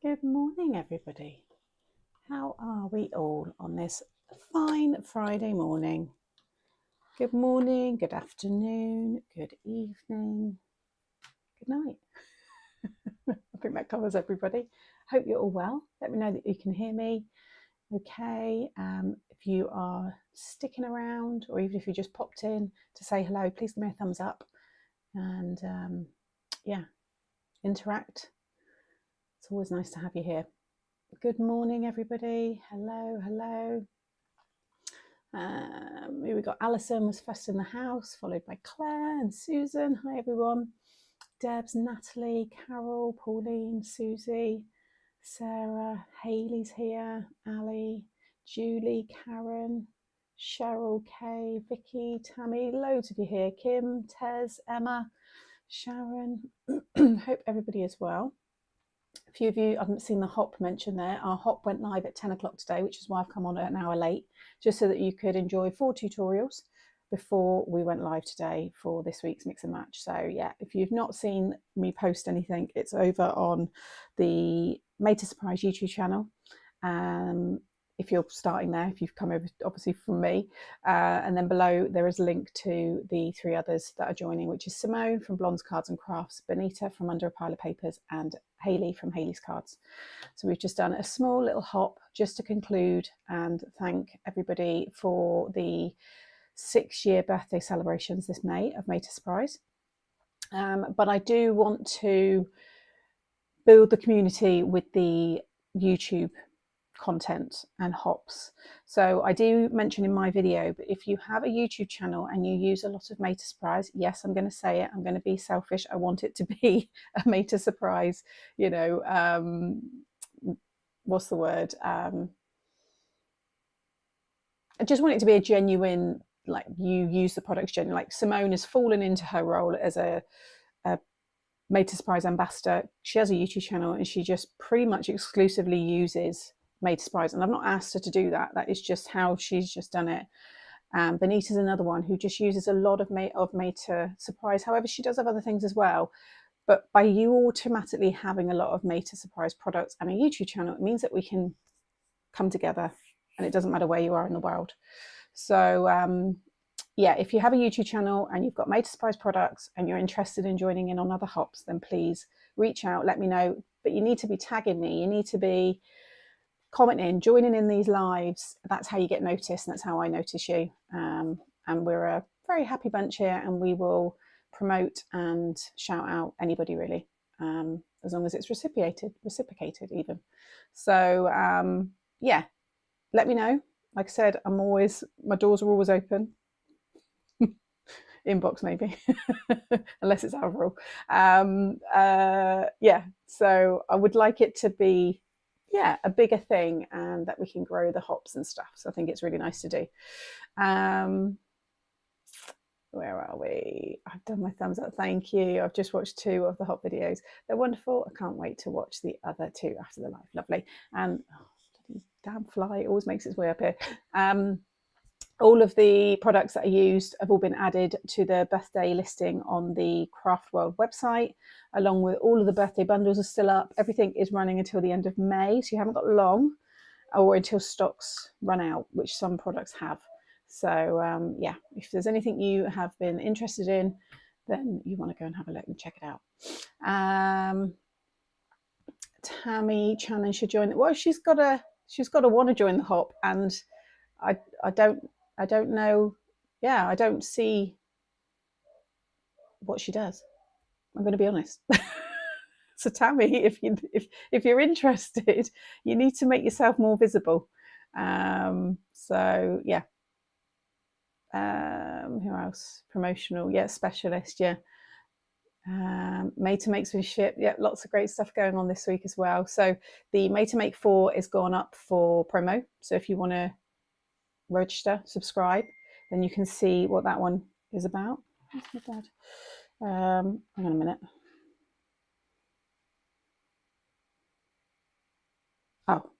Good morning, everybody. How are we all on this fine Friday morning? Good morning, good afternoon, good evening, good night. I think that covers everybody. Hope you're all well. Let me know that you can hear me okay. If you are sticking around, or even if you just popped in to say hello, please give me a thumbs up and yeah, interact. It's always nice to have you here. Good morning, everybody. Hello. Here we got Alison was first in the house, followed by Claire and Susan. Hi, everyone. Debs, Natalie, Carol, Pauline, Susie, Sarah, Hayley's here, Ali, Julie, Karen, Cheryl, Kay, Vicky, Tammy, loads of you here. Kim, Tez, Emma, Sharon. Hope everybody is well. A few of you, I haven't seen the hop mentioned there. Our hop went live at 10 o'clock today, which is why I've come on an hour late, just so that you could enjoy 4 tutorials before we went live today for this week's mix and match. So yeah, if you've not seen me post anything, it's over on the Made to Surprise YouTube channel. If you're starting there, if you've come over obviously from me, and then below there is a link to the 3 others that are joining, which is Simone from Blondes Cards and Crafts, Benita from Under a Pile of Papers, and Hayley from Hayley's Cards. So we've just done a small little hop just to conclude and thank everybody for the 6-year birthday celebrations this May of Made to Surprise. But I do want to build the community with the YouTube content and hops. So I do mention in my video, but if you have a YouTube channel and you use a lot of Made to Surprise, yes, I'm going to say it, I'm going to be selfish, I want it to be a Made to Surprise, what's the word, I just want it to be a genuine, like, you use the products genuinely. Like Simone has fallen into her role as a Made to Surprise ambassador. She has a YouTube channel and she just pretty much exclusively uses Made to Surprise, and I've not asked her to do that. That is just how she's just done it. Benita's another one who just uses a lot of Made to Surprise. However, she does have other things as well. But by you automatically having a lot of Made to Surprise products and a YouTube channel, it means that we can come together, and it doesn't matter where you are in the world. So yeah, if you have a YouTube channel and you've got Made to Surprise products and you're interested in joining in on other hops, then please reach out, let me know. But you need to be tagging me, you need to be commenting, joining in these lives. That's how you get noticed, and that's how I notice you. And we're a very happy bunch here, and we will promote and shout out anybody really, as long as it's reciprocated even. So yeah, let me know. Like I said, my doors are always open. Inbox maybe, unless it's Avril. Yeah, so I would like it to be a bigger thing, and that we can grow the hops and stuff. So I think it's really nice to do. Where are we? I've done my thumbs up, thank you. I've just watched 2 of the hop videos. They're wonderful. I can't wait to watch the other 2 after the live. Lovely. And damn fly always makes its way up here. All of the products that are used have all been added to the birthday listing on the Craft World website, along with all of the birthday bundles are still up. Everything is running until the end of May, so you haven't got long, or until stocks run out, which some products have. So yeah, if there's anything you have been interested in, then you want to go and have a look and check it out. Tammy Channon should join. Well, she's got to want to join the hop, and I don't know. Yeah, I don't see what she does. I'm going to be honest. So Tammy, if you're interested, you need to make yourself more visible. So yeah. Who else? Promotional, yeah, specialist, yeah. Made to Make some ship, yeah, lots of great stuff going on this week as well. So the Made to Make 4 is gone up for promo. So if you want to register, subscribe, then you can see what that one is about. Where's my dad? Hang on a minute. Oh,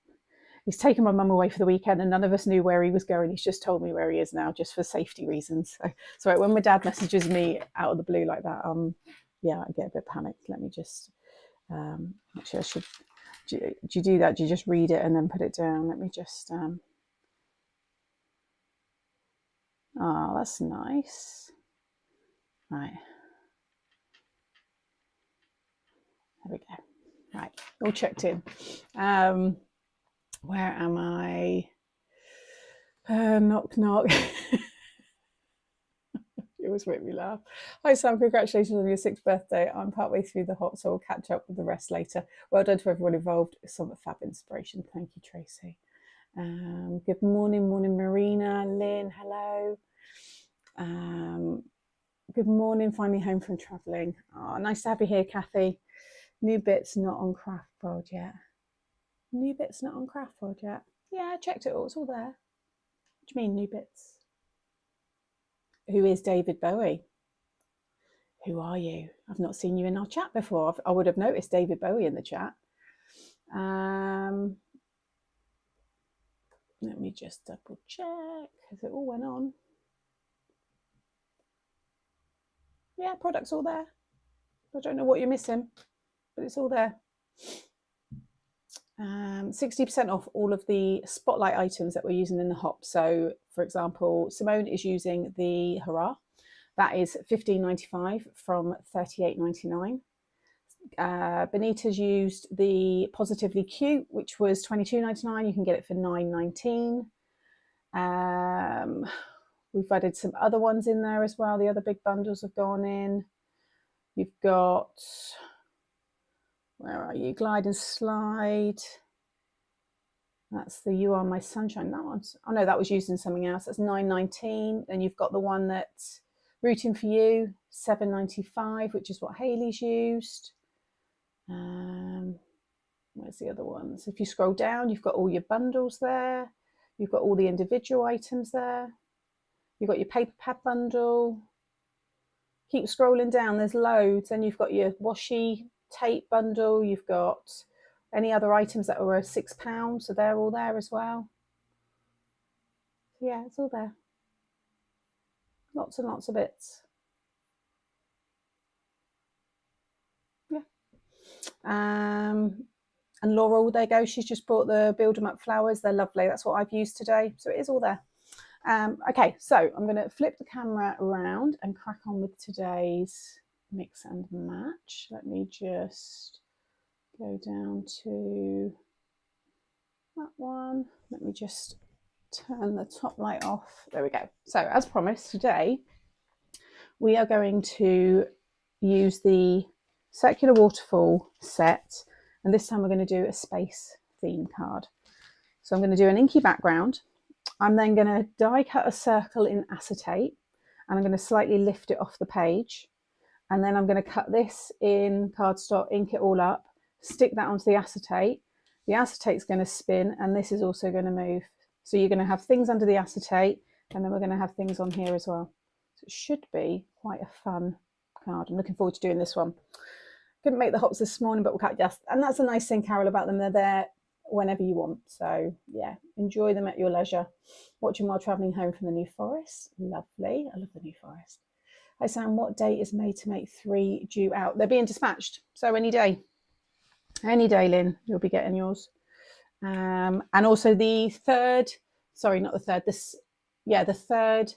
he's taken my mum away for the weekend, and none of us knew where he was going. He's just told me where he is now, just for safety reasons. So sorry, when my dad messages me out of the blue like that, yeah, I get a bit panicked. Let me just actually, I should Do you do that? Do you just read it and then put it down? Let me just, oh, that's nice. Right. There we go. Right, all checked in. Where am I? Knock, knock. You always make me laugh. Hi, Sam. Congratulations on your 6th birthday. I'm partway through the hop, so I'll catch up with the rest later. Well done to everyone involved. Some fab inspiration. Thank you, Tracy. Good morning, Marina. Lynn, hello. Good morning, finally home from travelling. Oh, nice to have you here, Kathy. New bits not on Craft World yet. New bits not on Craft World yet. Yeah, I checked it all. It's all there. What do you mean, new bits? Who is David Bowie? Who are you? I've not seen you in our chat before. I would have noticed David Bowie in the chat. Let me just double check. Has it all went on? Yeah, product's all there. I don't know what you're missing, but it's all there. 60% off all of the spotlight items that we're using in the hop. So, for example, Simone is using the Hurrah. That is $15.95 from $38.99. Benita's used the Positively Cute, which was $22.99. You can get it for $9.19. We've added some other ones in there as well. The other big bundles have gone in. You've got, where are you? Glide and Slide. That's the You Are My Sunshine. That one's, oh no, that was used in something else. That's $9.19. Then you've got the one that's Rooting for You, $7.95, which is what Hayley's used. Where's the other ones? If you scroll down, you've got all your bundles there. You've got all the individual items there. You've got your paper pad bundle. Keep scrolling down, there's loads. Then you've got your washi tape bundle. You've got any other items that were £6, so they're all there as well. Yeah, it's all there. Lots and lots of bits. Yeah. And Laurel, there you go. She's just bought the Build 'em Up flowers. They're lovely. That's what I've used today. So it is all there. Okay, so I'm going to flip the camera around and crack on with today's mix and match. Let me just go down to that one. Let me just turn the top light off. There we go. So as promised, today we are going to use the circular waterfall set, and this time we're going to do a space theme card. So I'm going to do an inky background. I'm then going to die cut a circle in acetate, and I'm going to slightly lift it off the page, and then I'm going to cut this in cardstock, ink it all up, stick that onto the acetate. The acetate's going to spin, and this is also going to move. So you're going to have things under the acetate, and then we're going to have things on here as well. So it should be quite a fun card. I'm looking forward to doing this one. Couldn't make the hops this morning, but we'll cut just, and that's a nice thing, Carol, about them. They're there whenever you want. So yeah, enjoy them at your leisure. Watching while travelling home from the New Forest. Lovely. I love the New Forest. Hi Sam, what date is Made to Make 3 due out? They're being dispatched. So any day, Lynn, you'll be getting yours. And also the third, sorry, not the third, this, yeah, the third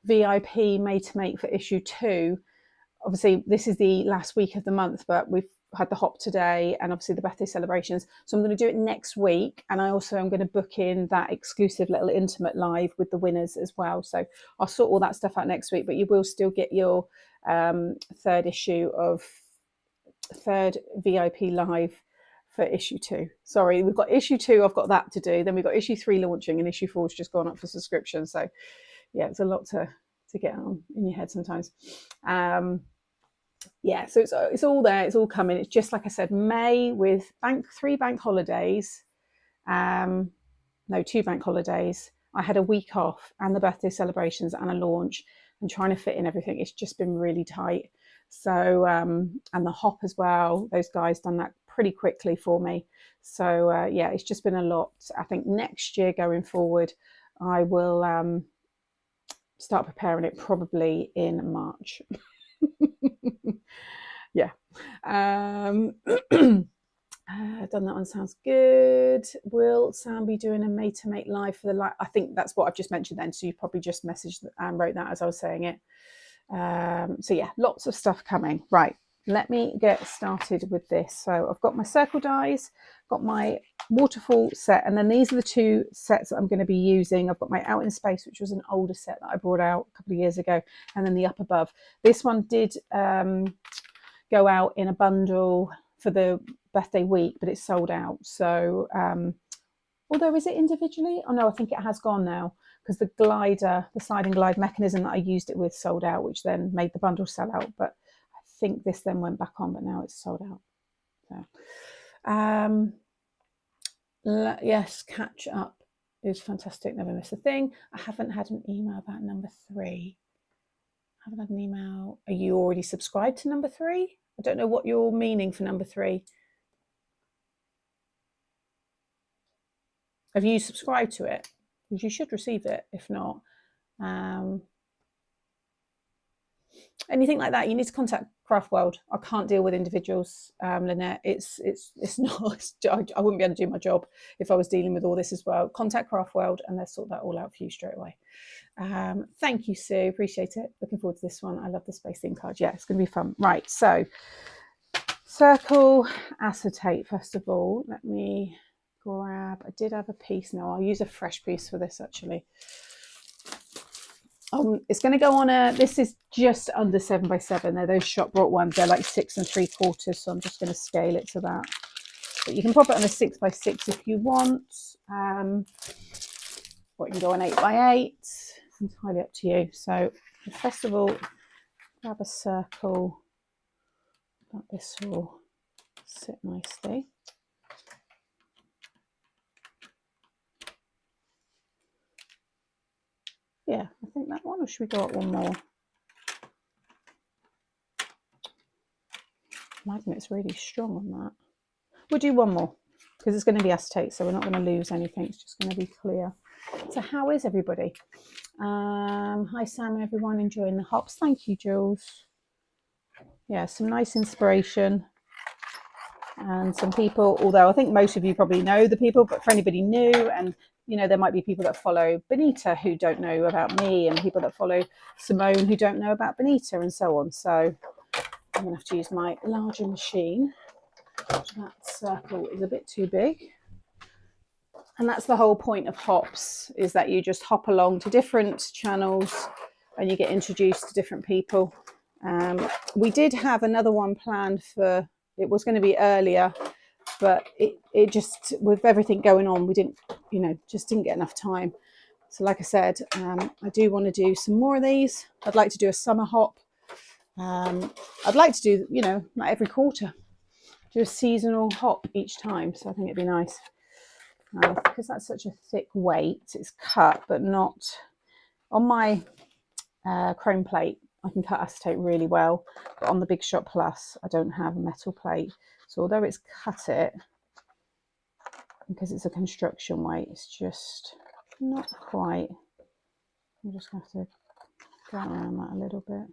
VIP Made to Make for issue 2. Obviously, this is the last week of the month, but we've had the hop today and obviously the birthday celebrations. So I'm going to do it next week. And I also am going to book in that exclusive little intimate live with the winners as well. So I'll sort all that stuff out next week, but you will still get your third VIP live for issue 2. Sorry, we've got issue 2, I've got that to do. Then we've got issue 3 launching, and issue 4 has just gone up for subscription. So yeah, it's a lot to get on in your head sometimes. Yeah, so it's all there, it's all coming. It's just like I said, May with 3 bank holidays, no, 2 bank holidays. I had a week off and the birthday celebrations and a launch, and trying to fit in everything, it's just been really tight. So and the hop as well, those guys done that pretty quickly for me. So yeah, it's just been a lot. I think next year going forward, I will start preparing it probably in March. Yeah. Done that one, sounds good. Will Sam be doing a mate to mate live for the live? I think that's what I've just mentioned then. So you probably just messaged and wrote that as I was saying it. So yeah, lots of stuff coming. Right, let me get started with this. So I've got my circle dies, got my waterfall set, and then these are the two sets that I'm going to be using. I've got my Out in Space, which was an older set that I brought out a couple of years ago, and then the Up Above. This one did go out in a bundle for the birthday week, but it's sold out. So although, is it individually? Oh no, I think it has gone now, because the glider, the slide and glide mechanism that I used it with sold out, which then made the bundle sell out. But I think this then went back on, but now it's sold out. So yes, catch up is fantastic. Never miss a thing. I haven't had an email about number 3. I haven't had an email. Are you already subscribed to number 3? I don't know what you're meaning for number 3. Have you subscribed to it? Because you should receive it. If not, anything like that, you need to contact Craft World. I can't deal with individuals, Lynette. It's not. I wouldn't be able to do my job if I was dealing with all this as well. Contact Craft World and they'll sort that all out for you straight away. Thank you, Sue. Appreciate it. Looking forward to this one. I love the space theme card. Yeah, it's going to be fun. Right, so circle acetate first of all. Let me grab. I did have a piece. No, I'll use a fresh piece for this actually. It's going to go on a, this is just under 7x7. They're those shop bought ones. They're like 6 3/4. So I'm just going to scale it to that. But you can pop it on a 6x6 if you want. Or you can go on 8x8. It's entirely up to you. So first of all, grab a circle. That this will sit nicely. Yeah, I think that one, or should we go up one more? Magnet's really strong on that. We'll do one more because it's going to be acetate, so we're not going to lose anything. It's just going to be clear. So how is everybody? Hi Sam, everyone, enjoying the hops. Thank you, Jules. Yeah, some nice inspiration. And some people, although I think most of you probably know the people, but for anybody new, and you know, there might be people that follow Benita who don't know about me, and people that follow Simone who don't know about Benita, and so on. So I'm going to have to use my larger machine. That circle is a bit too big. And that's the whole point of hops, is that you just hop along to different channels and you get introduced to different people. We did have another one planned for, it was going to be earlier, but it just, with everything going on, we didn't, you know, just didn't get enough time. So like I said, I do want to do some more of these. I'd like to do a summer hop. I'd like to do, you know, like every quarter, do a seasonal hop each time. So I think it'd be nice. Because that's such a thick weight, it's cut, but not on my chrome plate. I can cut acetate really well, but on the Big Shot Plus, I don't have a metal plate. So although it's cut it, because it's a construction weight, it's just not quite. I'm just going to have to go around that a little bit.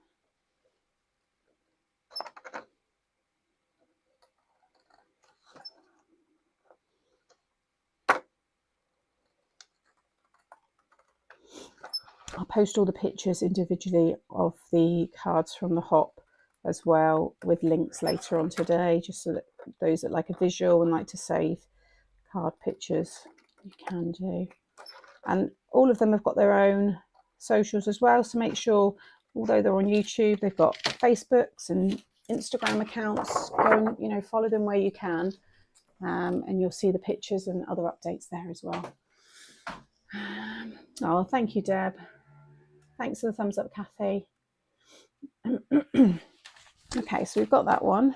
I'll post all the pictures individually of the cards from the hop as well, with links later on today, just so that those that like a visual and like to save card pictures, you can do. And all of them have got their own socials as well, so make sure, although they're on YouTube, they've got Facebooks and Instagram accounts. Go and, you know, follow them where you can, and you'll see the pictures and other updates there as well. Oh, thank you, Deb. Thanks for the thumbs up, Kathy. Okay, so we've got that one.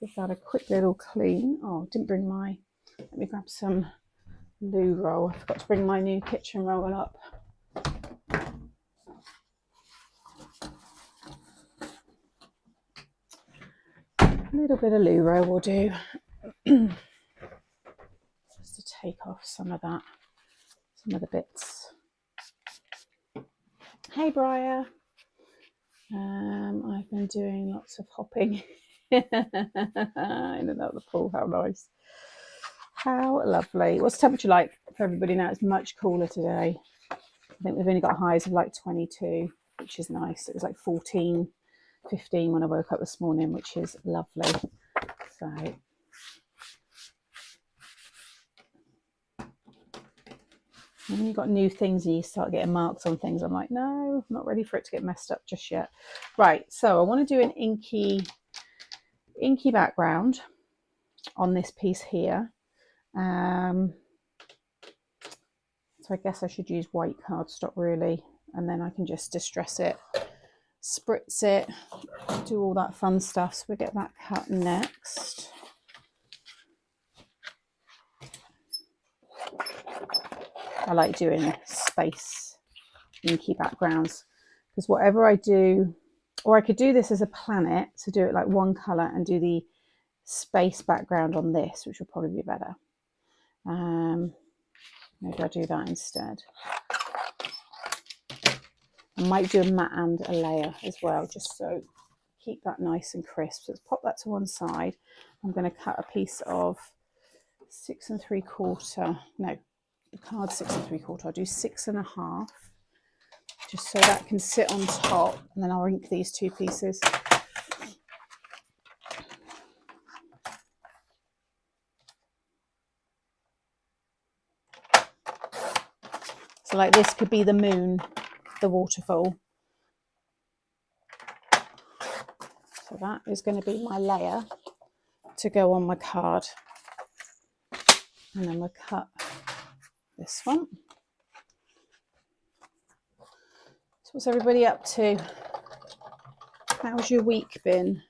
Give that a quick little clean. Oh, didn't bring my, let me grab some loo roll. I forgot to bring my new kitchen roll up. A little bit of loo roll will do. Just to take off some of that, some of the bits. Hey, Briar. I've been doing lots of hopping in and out of the pool. How nice. How lovely. What's the temperature like for everybody now? It's much cooler today. I think we've only got highs of like 22, which is nice. It was like 14, 15 when I woke up this morning, which is lovely. So when you've got new things and you start getting marks on things, I'm like, no, I'm not ready for it to get messed up just yet. Right, so I want to do an inky background on this piece here. So I guess I should use white cardstock really, and then I can just distress it, spritz it, do all that fun stuff. So we'll get that cut next. I like doing space inky backgrounds because whatever I do, or I could do this as a planet, so do it like one colour and do the space background on this, which would probably be better. Maybe I'll do that instead. I might do a matte and a layer as well, just so keep that nice and crisp. So let's pop that to one side. I'm going to cut a piece of 6 3/4. No, the card 6 3/4. I'll do 6 1/2, just so that can sit on top, and then I'll ink these two pieces. So like this could be the moon, the waterfall. So that is going to be my layer to go on my card. And then we'll cut this one. So what's everybody up to? How's your week been?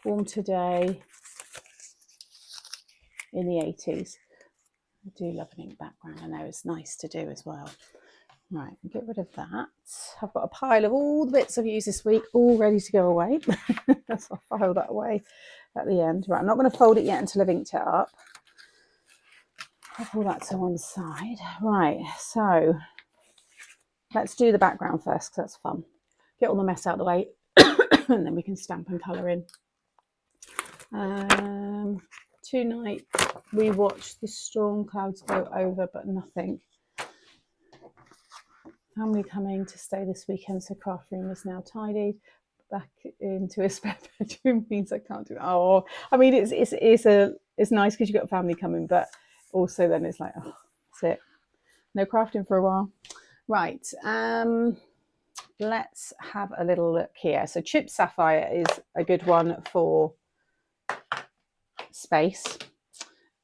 Warm today in the 80s. I do love an ink background. I know it's nice to do as well. Right, get rid of that. I've got a pile of all the bits I've used this week, all ready to go away. So I'll file that away at the end. Right, I'm not going to fold it yet until I've inked it up. I'll pull that to one side. Right, so let's do the background first because that's fun. Get all the mess out of the way and then we can stamp and colour in. Tonight we watched the storm clouds go over, but nothing. Family coming to stay this weekend, so craft room is now tidied. Back into a spare bedroom means I can't do it. Oh, I mean it's nice because you've got family coming, but also then it's like, oh, that's it. No crafting for a while. Right. Let's have a little look here. So Chipped Sapphire is a good one for space,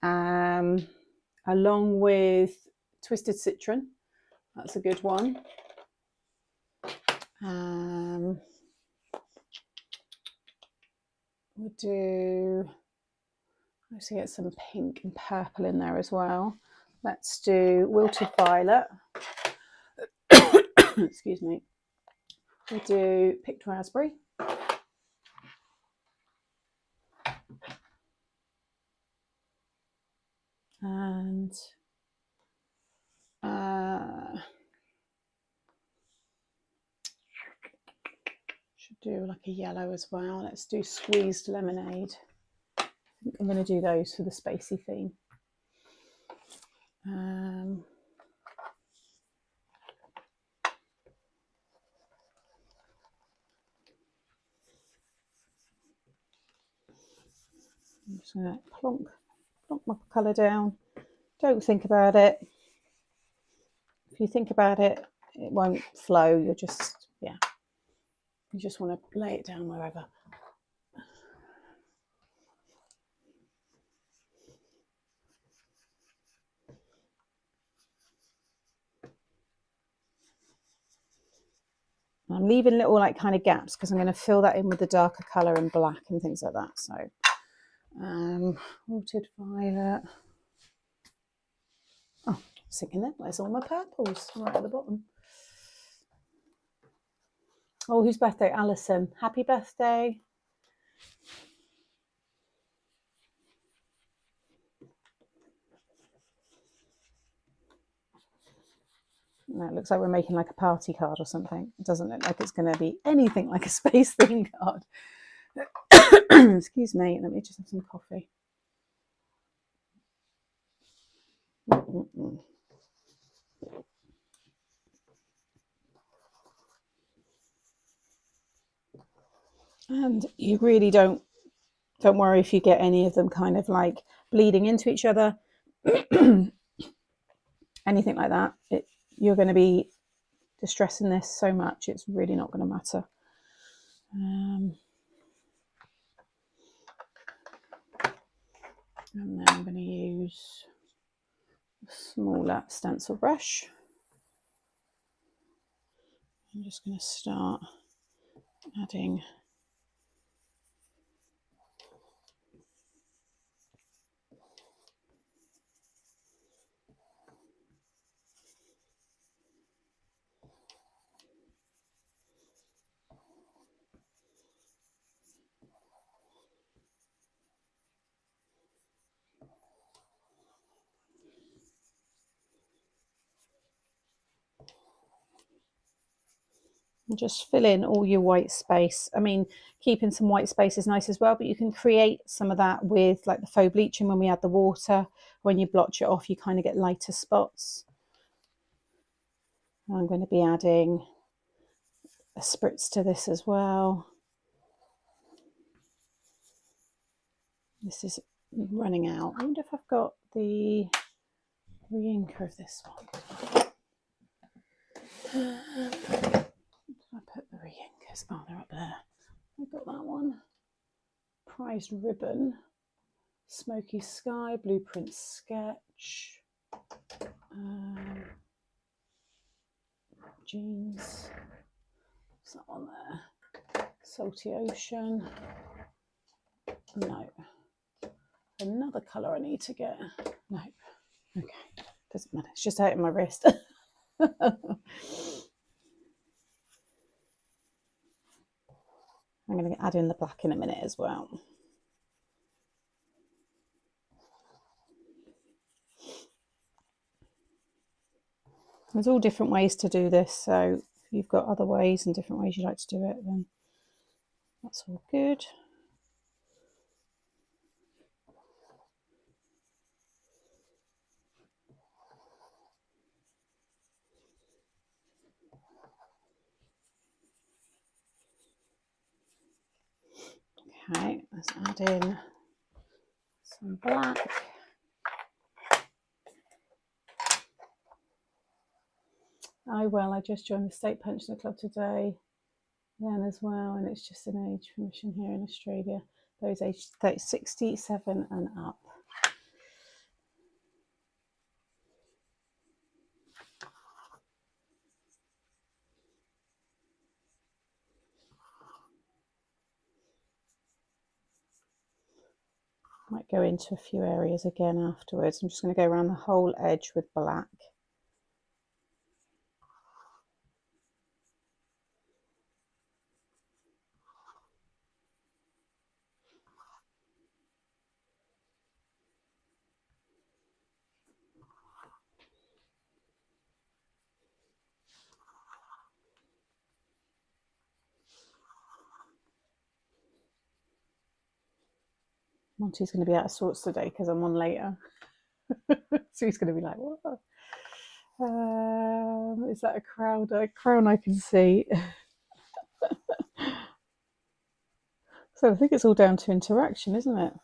along with Twisted Citron. That's a good one. We'll do, let's get some pink and purple in there as well. Let's do Wilted Violet. Excuse me. We'll do Picked Raspberry. And should do like a yellow as well. Let's do Squeezed Lemonade. I think I'm going to do those for the spacey theme. I'm just going to plonk my colour down. Don't think about it. If you think about it, it won't flow. You're just, yeah, you just want to lay it down wherever. I'm leaving little like kind of gaps because I'm going to fill that in with the darker colour and black and things like that. So Wilted Violet. Oh, I was thinking that where's all my purples? Right at the bottom. Oh, whose birthday? Alison. Happy birthday. No, it looks like we're making like a party card or something. It doesn't look like it's going to be anything like a space theme card. Excuse me, let me just have some coffee. And you really don't worry if you get any of them kind of like bleeding into each other. Anything like that, you're going to be distressing this so much, it's really not going to matter. And then I'm going to use a smaller stencil brush. I'm just going to start adding and just fill in all your white space. I mean, keeping some white space is nice as well, but you can create some of that with like the faux bleaching when we add the water. When you blotch it off, you kind of get lighter spots. I'm going to be adding a spritz to this as well. This is running out. I wonder if I've got the re-inker of this one. I put the re-inkers? Oh, they're up there. I got that one. Prized Ribbon, Smoky Sky, Blueprint Sketch, Jeans. What's that one there? Salty Ocean. No. Another colour I need to get. No. Okay. Doesn't matter. It's just hurting my wrist. I'm going to add in the black in a minute as well. There's all different ways to do this, so if you've got other ways and different ways you like to do it, then that's all good. Okay, let's add in some black. Oh well, I just joined the State Pensioner Club today then as well, and it's just an age permission here in Australia, those aged 67 and up. Might go into a few areas again afterwards. I'm just going to go around the whole edge with black. Monty's going to be out of sorts today because I'm on later. So he's going to be like, what? Is that a crown I can see? So I think it's all down to interaction, isn't it?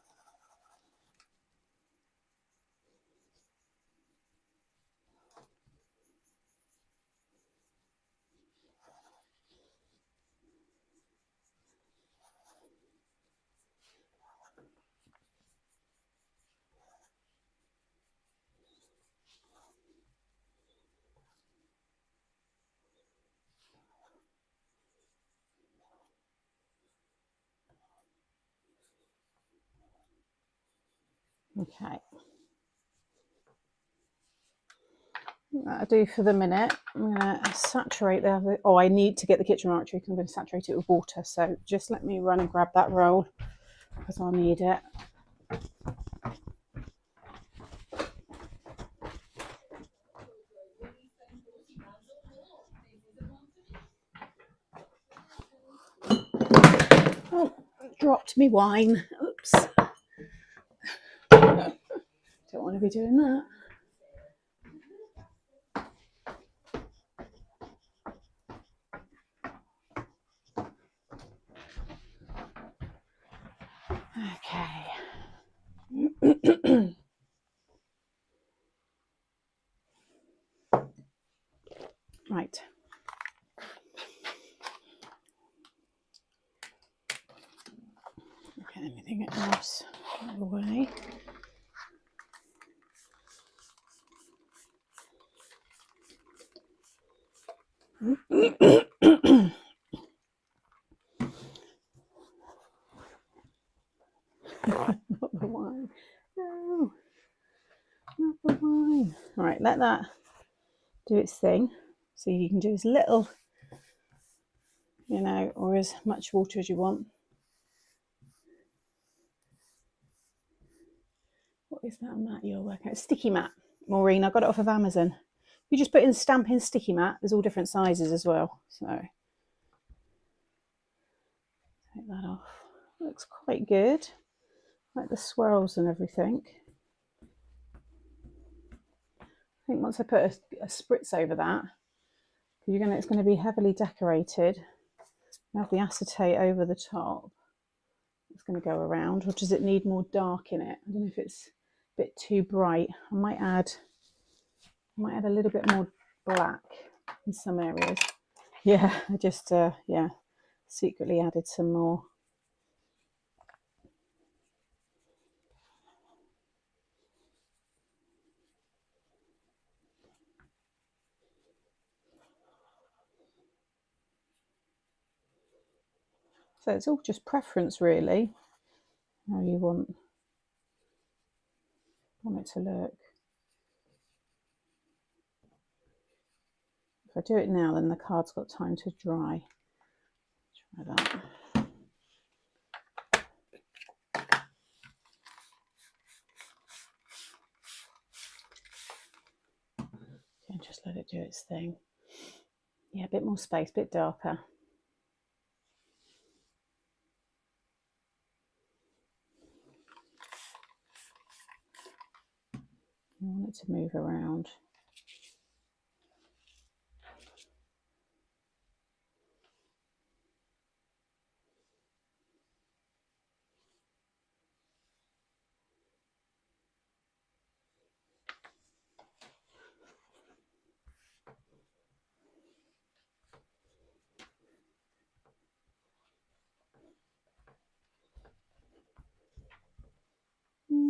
Okay. That'll do for the minute. I'm going to saturate the... Oh, I need to get the kitchen marquetry because I'm going to saturate it with water. So just let me run and grab that roll because I'll need it. dropped me wine. Oops. Don't want to be doing that. Okay. Right. Okay, anything else out of the way. Not the wine. No, not the wine. All right, let that do its thing. So you can do as little, you know, or as much water as you want. What is that mat you're working? Sticky mat, Maureen. I got it off of Amazon. You just put in stamping sticky mat. There's all different sizes as well. So take that off. Looks quite good. Like the swirls and everything. I think once I put a spritz over that, it's going to be heavily decorated. You have the acetate over the top. It's going to go around, or does it need more dark in it? I don't know if it's a bit too bright. I might add a little bit more black in some areas. Yeah, I just secretly added some more. So it's all just preference, really, how you want it to look. If I do it now, then the card's got time to dry. Try that. Okay, just let it do its thing. Yeah, a bit more space, a bit darker. I want it to move around.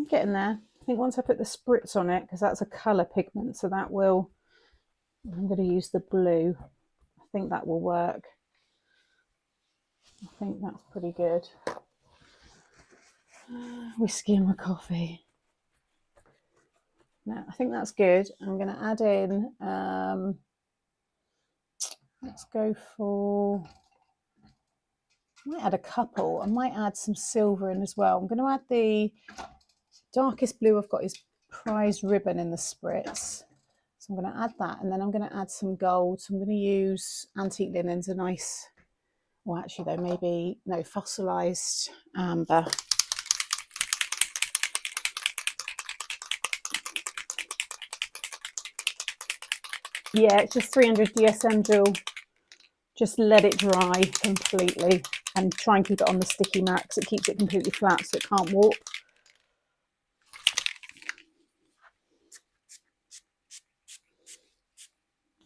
Getting there. I think once I put the spritz on it, because that's a colour pigment, so that will, I'm going to use the blue. I think that will work. I think that's pretty good. Whiskey and my coffee. No, I think that's good. I'm going to add in, let's go for, I might add a couple. I might add some silver in as well. I'm going to add the darkest blue I've got is Prize Ribbon in the spritz. So I'm going to add that, and then I'm going to add some gold. So I'm going to use Antique Linens, a nice, well actually though, maybe, no, Fossilized Amber. Yeah, it's just 300 DSM Dual. Just let it dry completely and try and keep it on the sticky mat because it keeps it completely flat so it can't warp.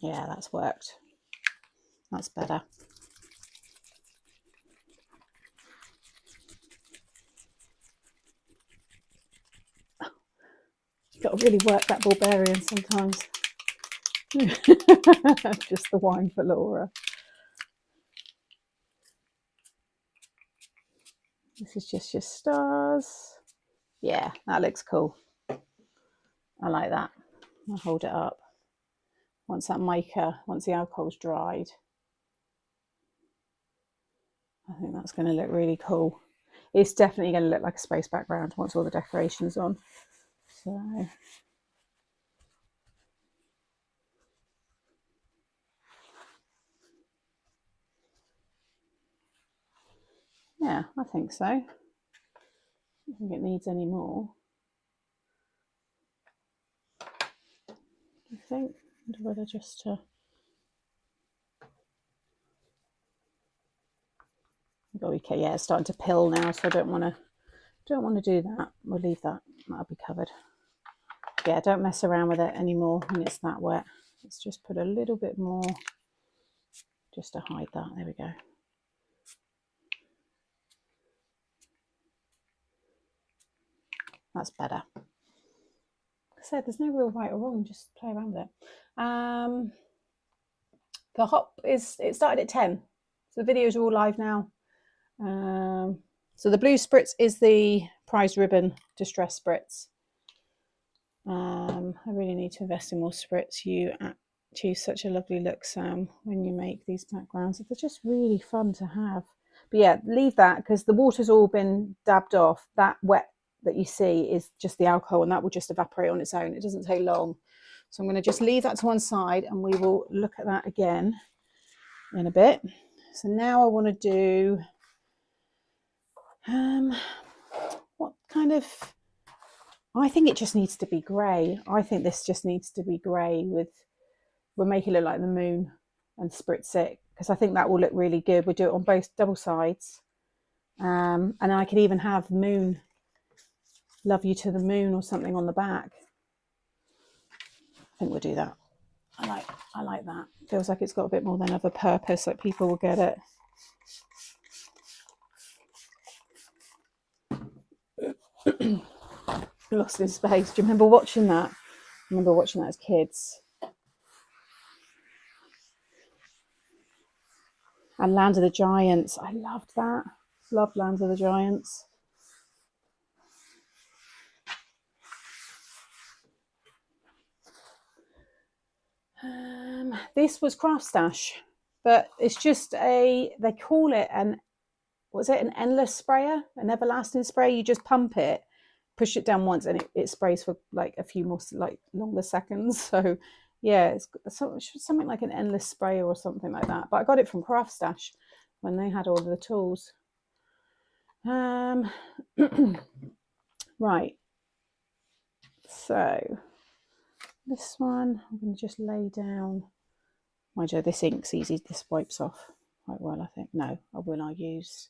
Yeah, that's worked. That's better. You've got to really work that Bulgarian sometimes. Just the wine for Laura. This is just your stars. Yeah, that looks cool. I like that. I'll hold it up. Once the alcohol's dried, I think that's going to look really cool. It's definitely going to look like a space background once all the decoration's on. So Yeah, I think so. I don't think it needs any more. I think. I wonder whether just to. Okay, yeah, it's starting to pill now, so I don't want to do that. We'll leave that. That'll be covered. Yeah, don't mess around with it anymore when it's that wet. Let's just put a little bit more just to hide that. There we go. That's better. Like I said, there's no real right or wrong, just play around with it. The hop it started at 10. So the videos are all live now. So the blue spritz is the prize ribbon distress spritz. I really need to invest in more spritz. You achieve such a lovely look, Sam, when you make these backgrounds. They're just really fun to have. But yeah, leave that because the water's all been dabbed off. That wet that you see is just the alcohol, and that will just evaporate on its own. It doesn't take long. So I'm going to just leave that to one side, and we will look at that again in a bit. So now I want to do what kind of, I think it just needs to be grey. I think this just needs to be grey with, we'll make it look like the moon and spritz it, because I think that will look really good. We'll do it on both double sides. And I could even have moon, love you to the moon or something on the back. I think we'll do that. I like that. Feels like it's got a bit more than of a purpose, like people will get it. Lost in Space. Do you remember watching that? I remember watching that as kids. And Land of the Giants. I loved that. Loved Land of the Giants. This was Craft Stash, but it's just they call it an endless sprayer, an everlasting spray. You just pump it, push it down once, and it sprays for like a few more longer seconds. So yeah, it's something like an endless sprayer or something like that. But I got it from Craft Stash when they had all of the tools. Right. So this one, I'm going to just lay down. Mind you, this ink's easy. This wipes off quite well, I think. No, I'll use.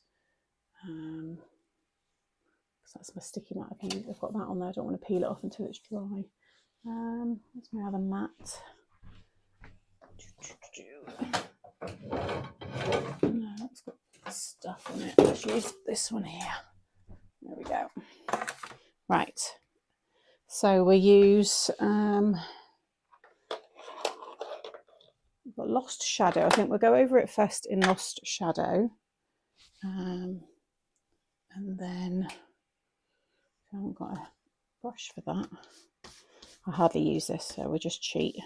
That's my sticky mat. I've got that on there. I don't want to peel it off until it's dry. Where's my other mat? No, it's got stuff on it. Let's use this one here. There we go. Right. So we'll use we've got Lost Shadow. I think we'll go over it first in Lost Shadow. And then I haven't got a brush for that. I hardly use this, so we'll just cheat.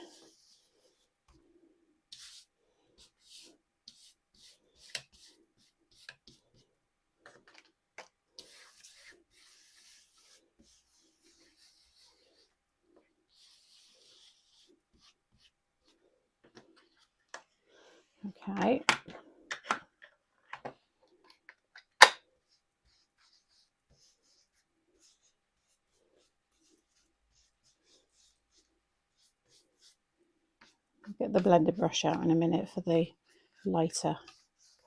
Okay. I'll get the blender brush out in a minute for the lighter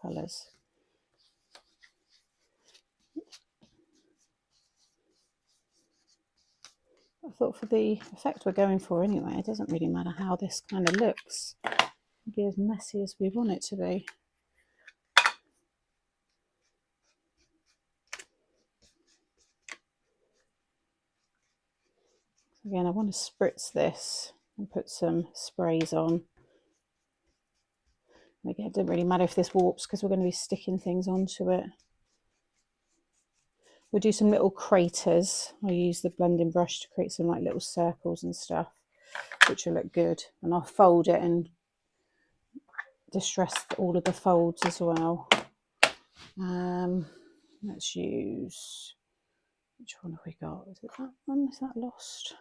colours. I thought for the effect we're going for anyway, it doesn't really matter how this kind of looks. It'll be as messy as we want it to be. Again, I want to spritz this and put some sprays on. And again, it doesn't really matter if this warps because we're going to be sticking things onto it. We'll do some little craters. I'll use the blending brush to create some like little circles and stuff, which will look good. And I'll fold it and distress all of the folds as well. Let's use, which one have we got? Is it that one? Is that Lost?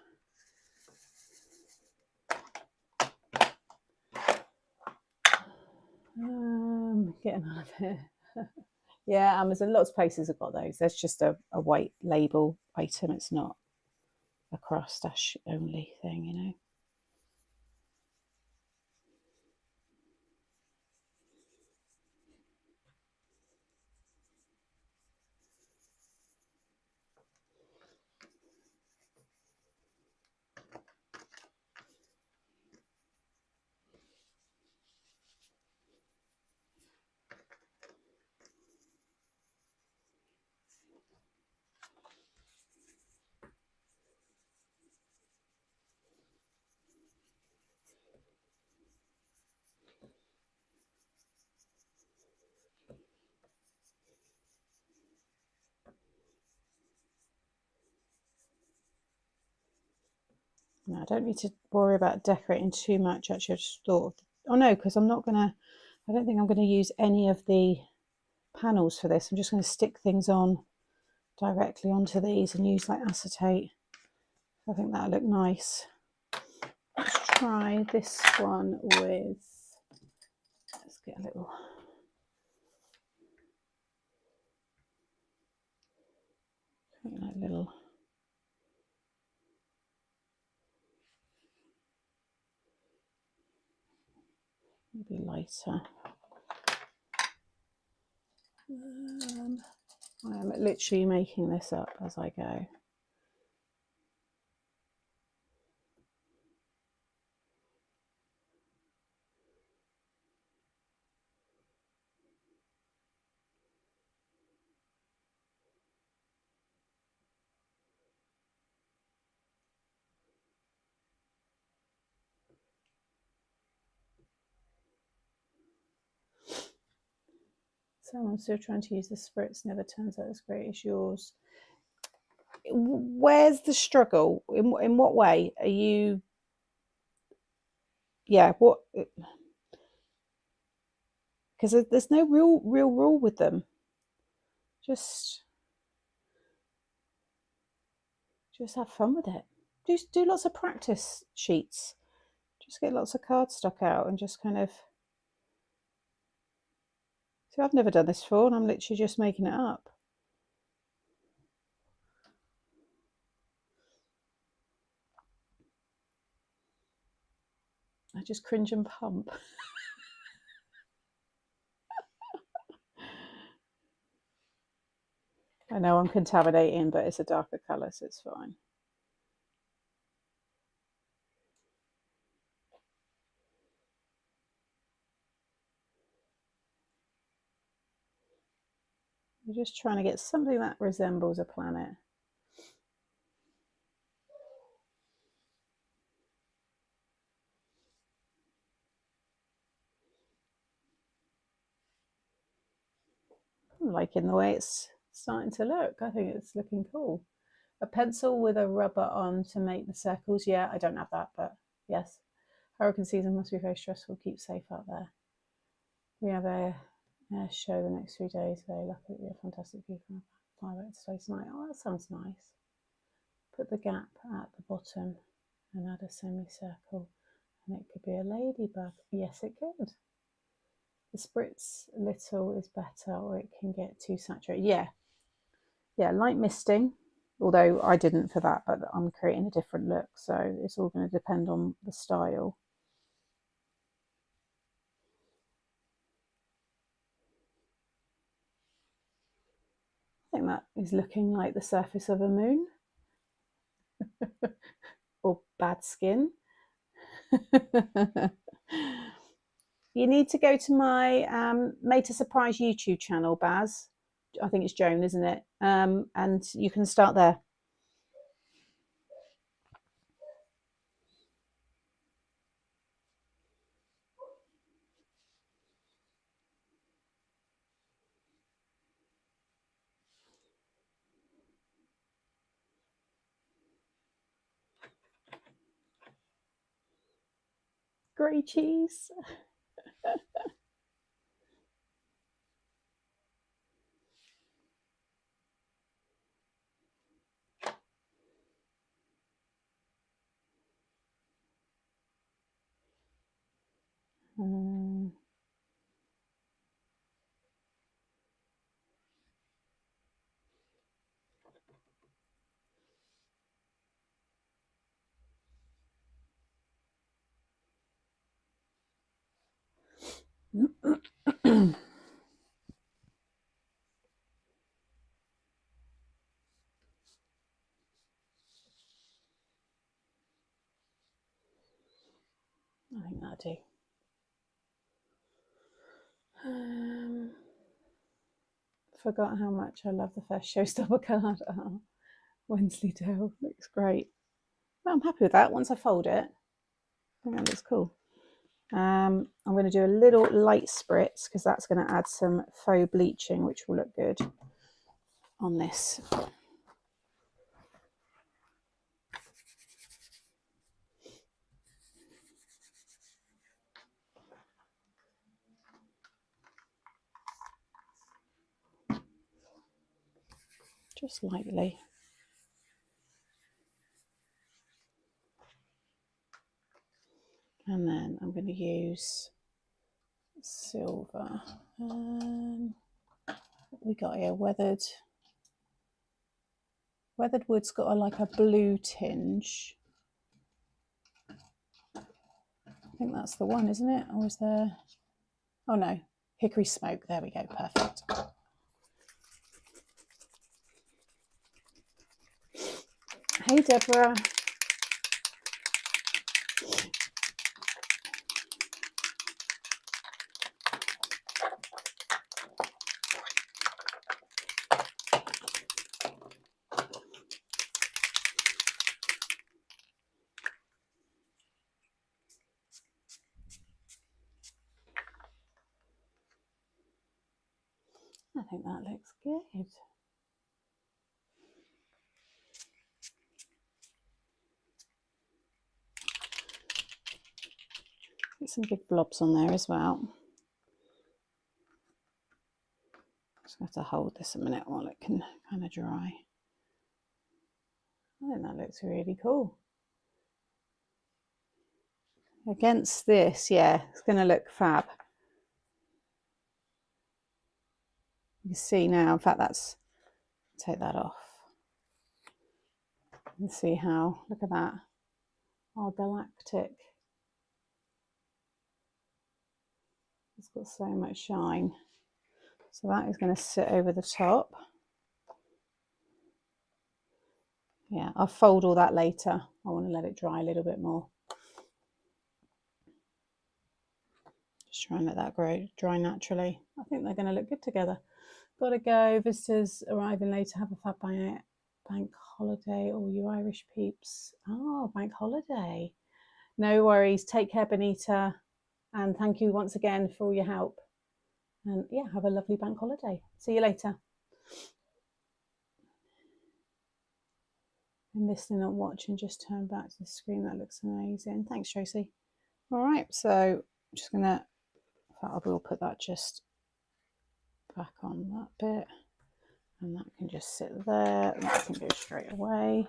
Getting out of here. Yeah, Amazon, lots of places have got those. There's just a white label item. It's not a cross stash only thing, you know. No, I don't need to worry about decorating too much. Actually, I just thought, oh no, because I don't think I'm gonna use any of the panels for this. I'm just going to stick things on directly onto these and use like acetate. I think that'll look nice. Let's try this one with, let's get a little, like little, maybe lighter. I am literally making this up as I go. Someone still trying to use the spritz, never turns out as great as yours. Where's the struggle? In what way are you? Yeah, what? Because there's no real rule with them. Just have fun with it. Do lots of practice sheets. Just get lots of cardstock out and just kind of. See, I've never done this before, and I'm literally just making it up. I just cringe and pump. I know I'm contaminating, but it's a darker colour, so it's fine. We're just trying to get something that resembles a planet. I'm liking the way it's starting to look. I think it's looking cool. A pencil with a rubber on to make the circles. Yeah, I don't have that, but yes. Hurricane season must be very stressful. Keep safe out there. We have a show the next 3 days. Very lucky. We have fantastic people. Fireworks display tonight. Oh, that sounds nice. Put the gap at the bottom and add a semicircle, and it could be a ladybug. Yes, it could. The spritz little is better, or it can get too saturated. Yeah, light misting. Although I didn't for that, but I'm creating a different look, so it's all going to depend on the style. I think that is looking like the surface of a moon. Or bad skin. You need to go to my Made to Surprise YouTube channel, Baz. I think it's Joan, isn't it? And you can start there. Grey cheese. I think that'll do. Forgot how much I love the first Showstopper card. Oh, Wensleydale looks great. Well, I'm happy with that. Once I fold it, I think that looks cool. I'm going to do a little light spritz because that's going to add some faux bleaching, which will look good on this. Just lightly. And then I'm going to use silver. What we got here? Weathered wood's got like a blue tinge. I think that's the one, isn't it? Or is there? Oh no, hickory smoke. There we go. Perfect. Hey, Deborah. I think that looks good. Get some big blobs on there as well. Just have to hold this a minute while it can kind of dry. I think that looks really cool. Against this, yeah, it's going to look fab. You can see now, in fact, take that off. And see how, look at that, our galactic. It's got so much shine. So that is going to sit over the top. Yeah, I'll fold all that later. I want to let it dry a little bit more. Just try and let that dry naturally. I think they're going to look good together. Got to go. Visitors arriving later. Have a fab bank holiday. All you Irish peeps. Oh, bank holiday. No worries. Take care, Benita. And thank you once again for all your help. And yeah, have a lovely bank holiday. See you later. I'm listening and watching. Just turn back to the screen. That looks amazing. Thanks, Tracy. All right, so I'm just going to, I will put that just back on that bit. And that can just sit there. That can go straight away.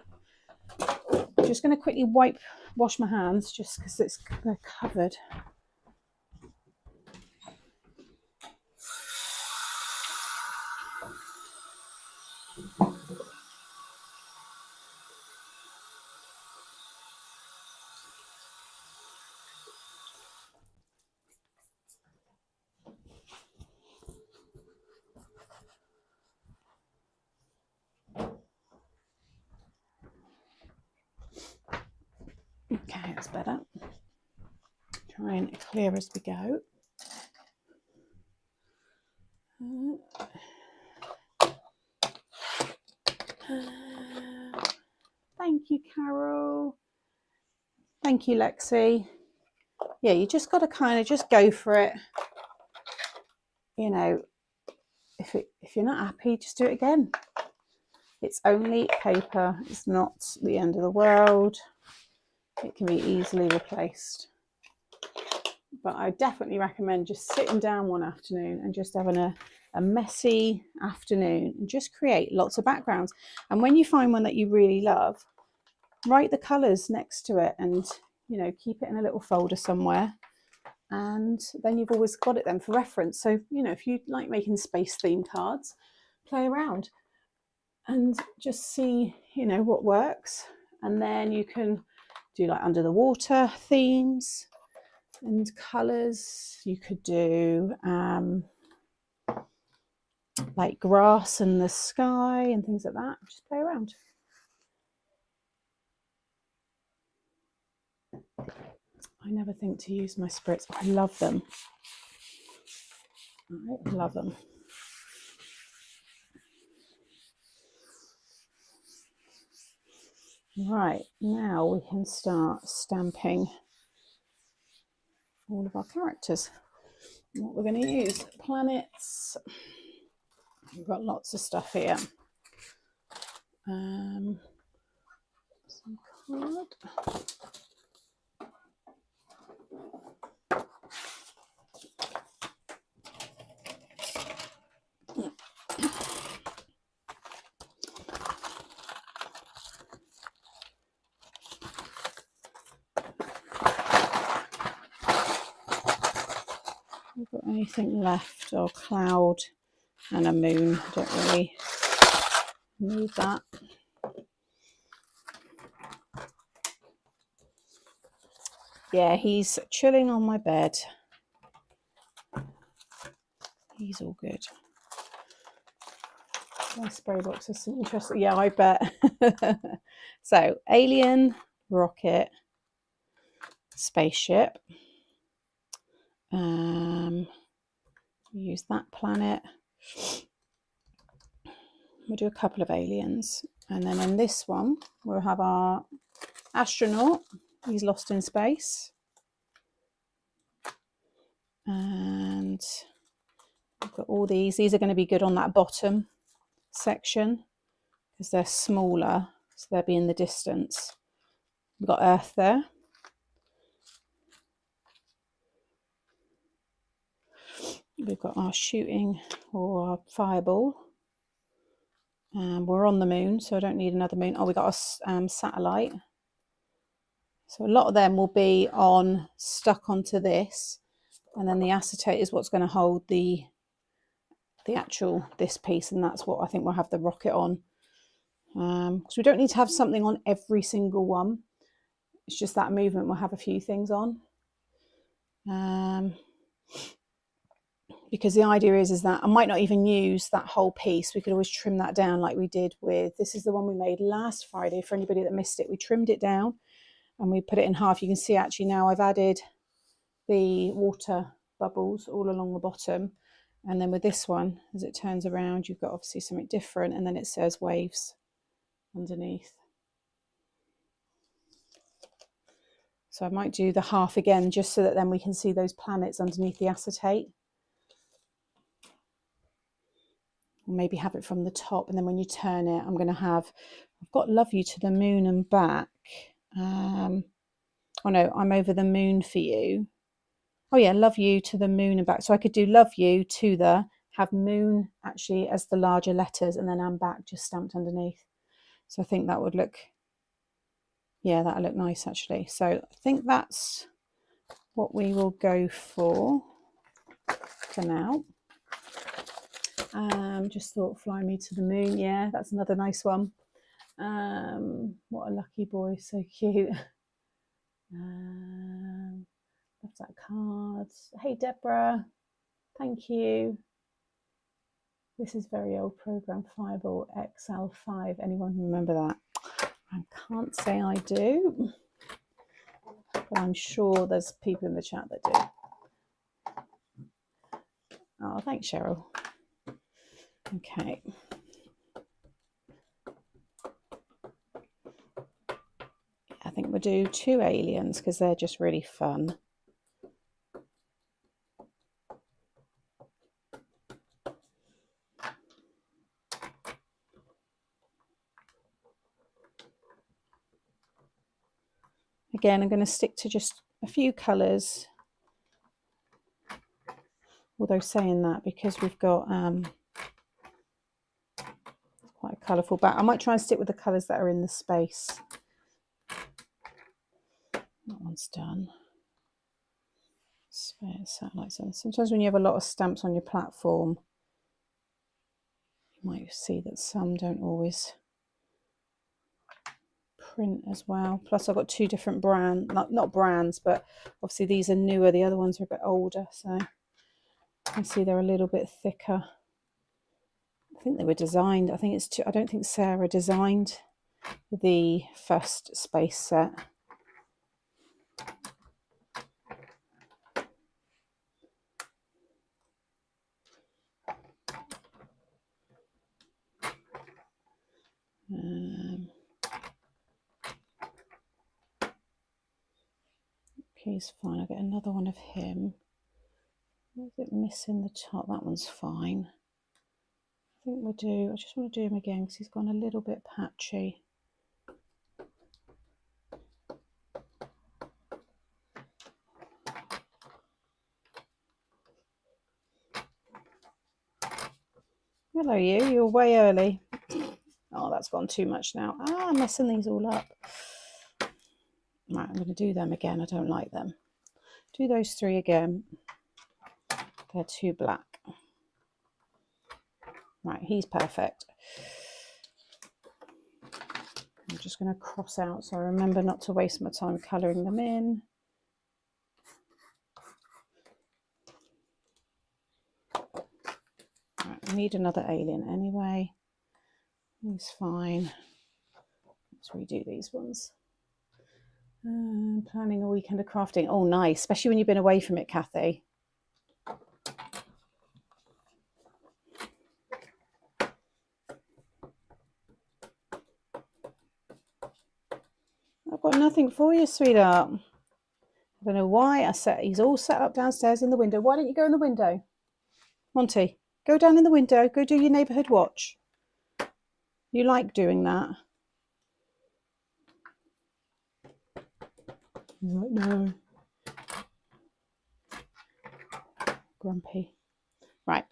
I'm just going to quickly wash my hands just because they're covered. Okay, that's better. Try and clear as we go. Thank you, Carol. Thank you, Lexi. Yeah, you just got to kind of just go for it. You know, if you're not happy, just do it again. It's only paper. It's not the end of the world. It can be easily replaced. But I definitely recommend just sitting down one afternoon and just having a messy afternoon and just create lots of backgrounds. And when you find one that you really love, write the colours next to it and, you know, keep it in a little folder somewhere. And then you've always got it then for reference. So, you know, if you like making space theme cards, play around and just see, you know, what works. And then you can do like under the water themes. And colours, you could do like grass and the sky and things like that. Just play around. I never think to use my spritz. I love them. I love them. Right, now we can start stamping all of our characters. What we're going to use, planets. We've got lots of stuff here. Some card. Have we got anything left? Or cloud and a moon. Don't really need that. Yeah, he's chilling on my bed. He's all good. My spray box is some interesting. Yeah, I bet. So, alien, rocket, spaceship. Use that planet. We'll do a couple of aliens. And then in this one, we'll have our astronaut. He's lost in space. And we've got all these. These are going to be good on that bottom section because they're smaller, so they'll be in the distance. We've got Earth there. We've got our shooting or our fireball. We're on the moon, so I don't need another moon. Oh, we got our satellite. So a lot of them will be on stuck onto this, and then the acetate is what's going to hold the actual this piece, and that's what I think we'll have the rocket on. Because we don't need to have something on every single one. It's just that movement we'll have a few things on. Because the idea is that I might not even use that whole piece. We could always trim that down like we did with, this is the one we made last Friday. For anybody that missed it, we trimmed it down and we put it in half. You can see actually now I've added the water bubbles all along the bottom. And then with this one, as it turns around, you've got obviously something different. And then it says waves underneath. So I might do the half again, just so that then we can see those planets underneath the acetate. Or maybe have it from the top, and then when you turn it, I'm going to have, I've got love you to the moon and back. Oh no, I'm over the moon for you. Oh yeah, love you to the moon and back. So I could do love you to the, have moon actually as the larger letters, and then I'm back just stamped underneath. So I think that would look, yeah, that'll look nice actually. So I think that's what we will go for now. Just thought fly me to the moon. Yeah, that's another nice one. What a lucky boy, so cute. Love that card. Hey Deborah, thank you. This is very old program, Fireball XL5. Anyone remember that? I can't say I do, but I'm sure there's people in the chat that do. Oh, thanks, Cheryl. Okay. I think we'll do 2 aliens because they're just really fun. Again, I'm going to stick to just a few colours. Although saying that, because we've got quite a colourful back, I might try and stick with the colours that are in the space. That one's done. Satellites. Sometimes when you have a lot of stamps on your platform, you might see that some don't always print as well. Plus I've got two different brands, not brands, but obviously these are newer. The other ones are a bit older, so you can see they're a little bit thicker. I think they were designed, I think it's I don't think Sarah designed the first space set. He's fine. I'll get another one of him. Is it missing the top? That one's fine. I think we'll do, I just want to do him again because he's gone a little bit patchy. Hello you're way early. Oh, that's gone too much now. I'm messing these all up. Right, I'm going to do them again. I don't like them. Do those three again. They're too black. Right, he's perfect. I'm just going to cross out so I remember not to waste my time colouring them in. Right, I need another alien anyway. He's fine. Let's redo these ones. Planning a weekend of crafting. Oh, nice, especially when you've been away from it, Kathy. I've got nothing for you, sweetheart. I don't know why he's all set up downstairs in the window. Why don't you go in the window? Monty, go down in the window. Go do your neighbourhood watch. You like doing that. No. Grumpy. Right.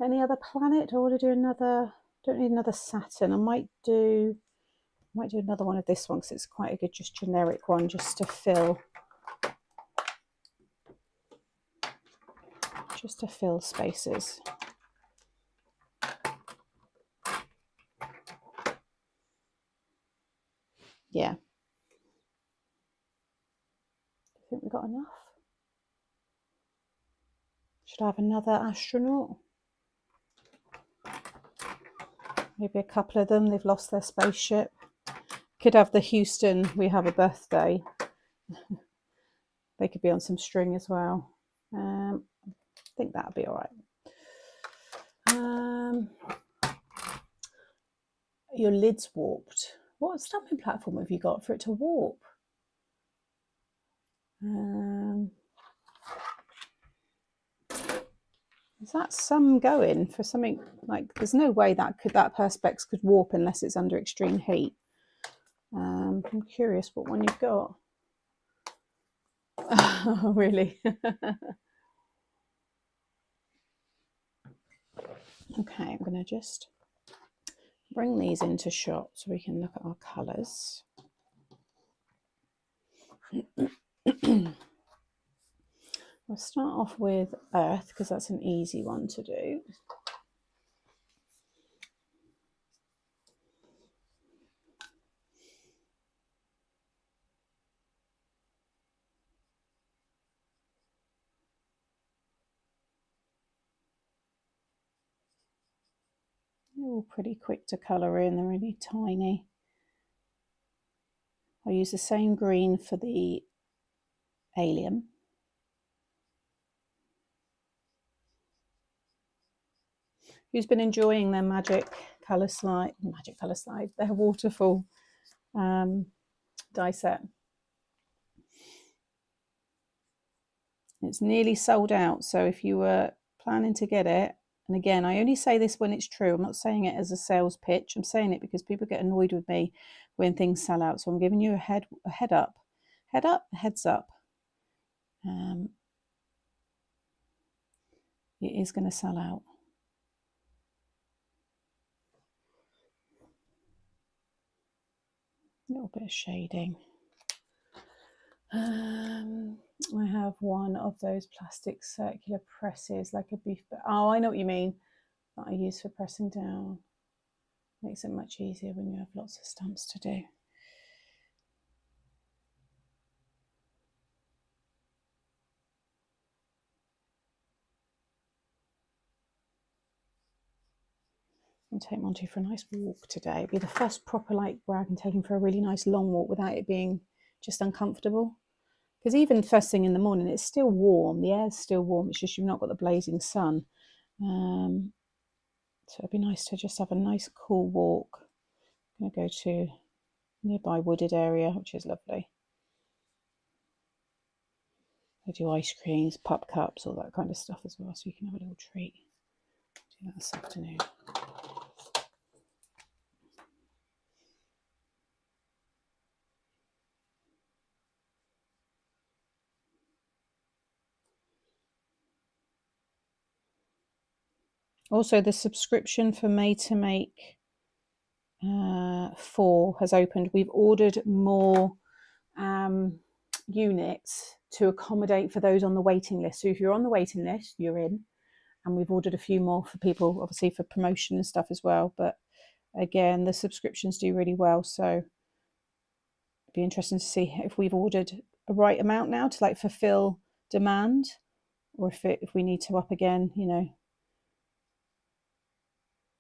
Any other planet? I want to do another. Don't need another Saturn. I might do another one of this one because it's quite a good, just generic one, just to fill spaces. Yeah. Do you think we got enough? Should I have another astronaut? Maybe a couple of them. They've lost their spaceship. Could have the Houston, we have a birthday. They could be on some string as well. I think that'll be all right. Your lid's warped. What stamping platform have you got for it to warp? Is that some going for something like? There's no way that perspex could warp unless it's under extreme heat. I'm curious what one you've got. Oh, really? Okay, I'm going to just bring these into shot so we can look at our colours. We'll start off with Earth because that's an easy one to do. They're all pretty quick to colour in, they're really tiny. I'll use the same green for the alien. Who's been enjoying their magic colour slide, their waterfall die set? It's nearly sold out, so if you were planning to get it, and again, I only say this when it's true. I'm not saying it as a sales pitch. I'm saying it because people get annoyed with me when things sell out. So I'm giving you a heads up. It is going to sell out. A little bit of shading. I have one of those plastic circular presses, like a beef. Oh, I know what you mean. That I use for pressing down. Makes it much easier when you have lots of stamps to do. and take Monty for a nice walk today. It'll be the first proper like where I can take him for a really nice long walk without it being just uncomfortable. Because even first thing in the morning, it's still warm. The air's still warm. It's just you've not got the blazing sun. So it'd be nice to just have a nice cool walk. I'm going to go to nearby wooded area, which is lovely. They do ice creams, pup cups, all that kind of stuff as well, so you can have a little treat. Do that this afternoon. Also, the subscription for Made to Make 4 has opened. We've ordered more units to accommodate for those on the waiting list. So if you're on the waiting list, you're in. And we've ordered a few more for people, obviously for promotion and stuff as well. But again, the subscriptions do really well. So it'd be interesting to see if we've ordered a right amount now to like fulfill demand, or if we need to up again, you know,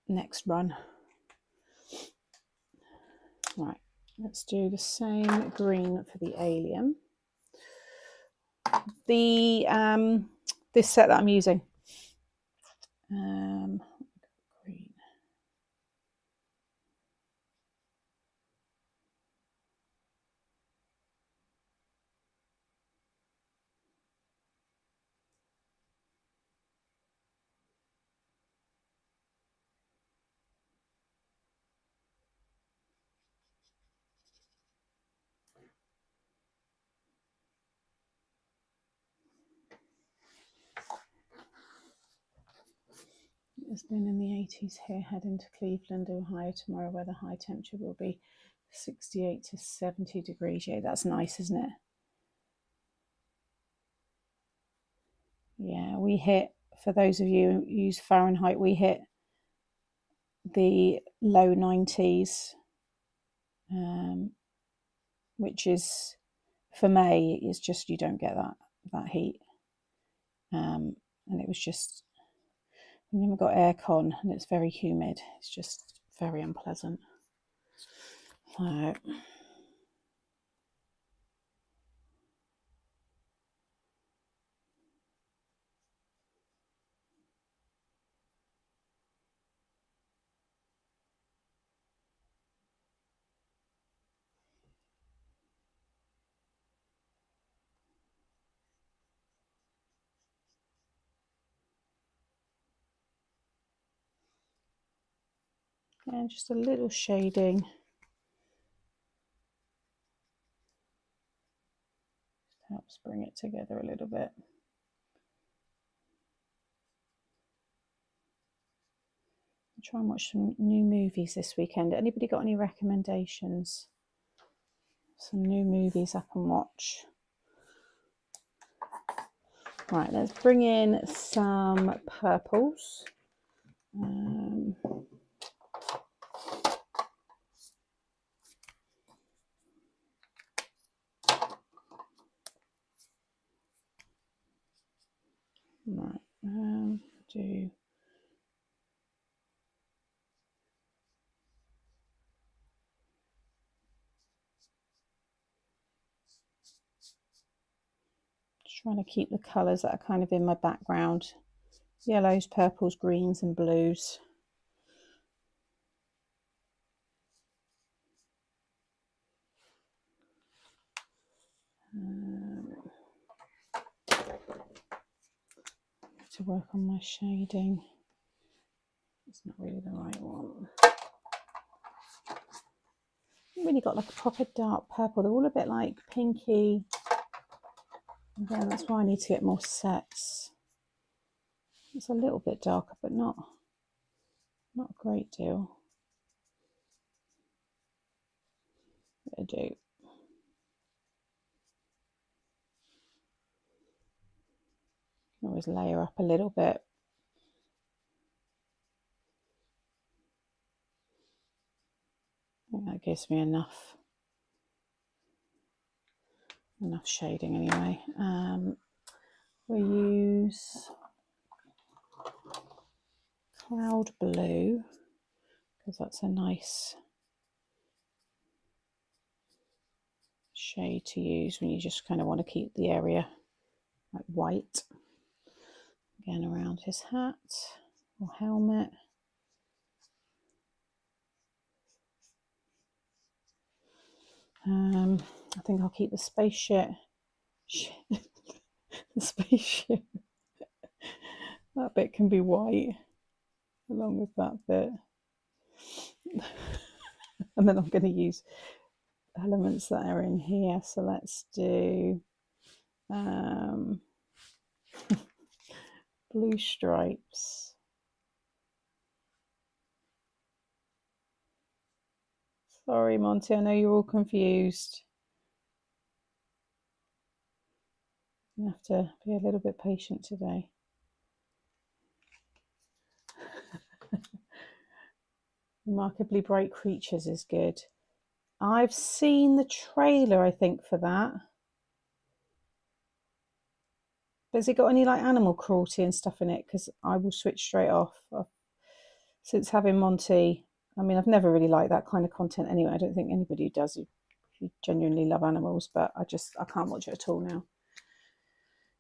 next run. Right, let's do the same green for the alien. The this set that I'm using, green. It's been in the 80s here, heading to Cleveland, Ohio tomorrow, where the high temperature will be 68 to 70 degrees. Yeah, that's nice, isn't it? Yeah, we hit, for those of you who use Fahrenheit, we hit the low 90s, which is, for May, it's just you don't get that heat. And it was just, we haven't got aircon and it's very humid. It's just very unpleasant. So and just a little shading. Just helps bring it together a little bit. I'll try and watch some new movies this weekend. Anybody got any recommendations? Some new movies I can watch. Right, let's bring in some purples. Right, do just trying to keep the colours that are kind of in my background. Yellows, purples, greens and blues. To work on my shading. It's not really the right one. I've really got like a proper dark purple. They're all a bit like pinky. Again, that's why I need to get more sets. It's a little bit darker, but not a great deal. I do. Always layer up a little bit. I think that gives me enough shading anyway. We use Cloud Blue because that's a nice shade to use when you just kind of want to keep the area like white. Again, around his hat or helmet. I think I'll keep the spaceship. The spaceship. That bit can be white along with that bit. And then I'm going to use elements that are in here. So let's do blue stripes. Sorry, Monty, I know you're all confused. You have to be a little bit patient today. Remarkably Bright Creatures is good. I've seen the trailer, I think, for that. But has it got any like animal cruelty and stuff in it? Because I will switch straight off. Since having Monty, I mean, I've never really liked that kind of content anyway. I don't think anybody does who genuinely love animals, but I can't watch it at all now.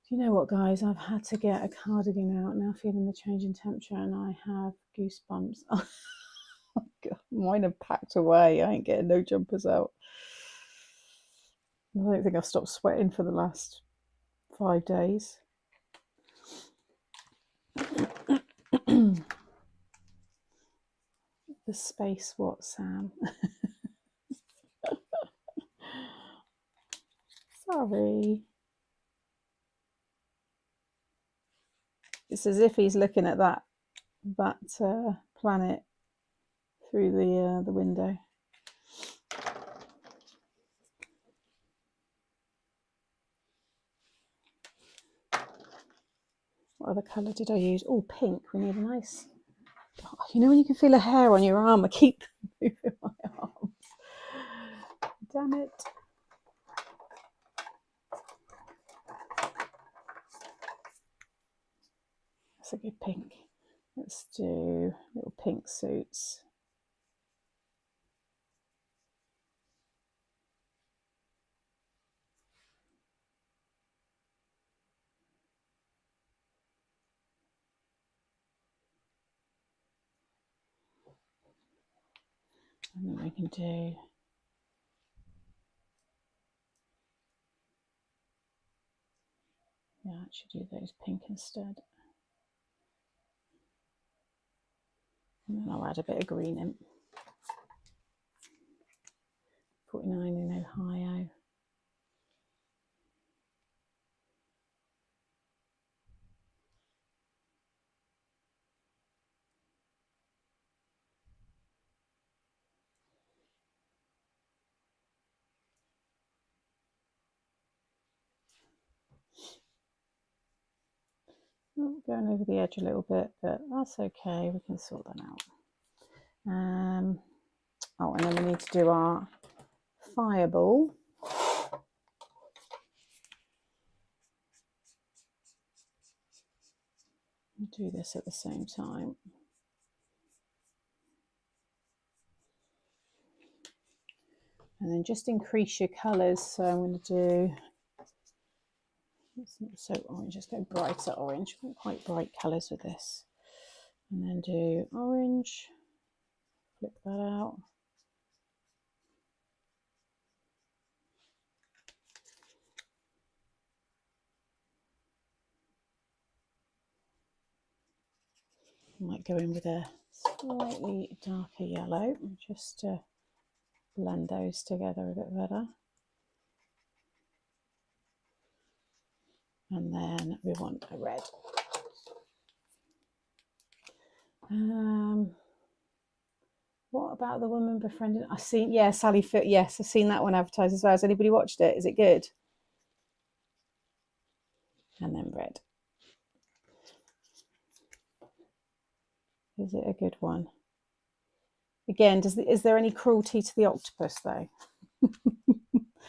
You know what, guys? I've had to get a cardigan out now, feeling the change in temperature, and I have goosebumps. Oh, God, mine are packed away. I ain't getting no jumpers out. I don't think I've stopped sweating for the last 5 days. The space what, Sam? Sorry. It's as if he's looking at that planet through the window. What other colour did I use? Oh, pink. We need a nice... Oh, you know when you can feel a hair on your arm? I keep moving my arms. Damn it. That's a good pink. Let's do little pink suits. And then we can do I should do those pink instead. And then I'll add a bit of green in. 49 in Ohio. Going over the edge a little bit, but that's okay, we can sort that out. Oh, and then we need to do our fireball. Do this at the same time. And then just increase your colours. So I'm going to do, it's not so orange, just go brighter orange. Quite bright colours with this. And then do orange, flip that out. Might go in with a slightly darker yellow, just to blend those together a bit better. And then we want a red. What about the woman befriending? I've seen, yeah, Sally Field. Yes, I've seen that one advertised as well. Has anybody watched it? Is it good? And then red. Is it a good one? Again, is there any cruelty to the octopus though?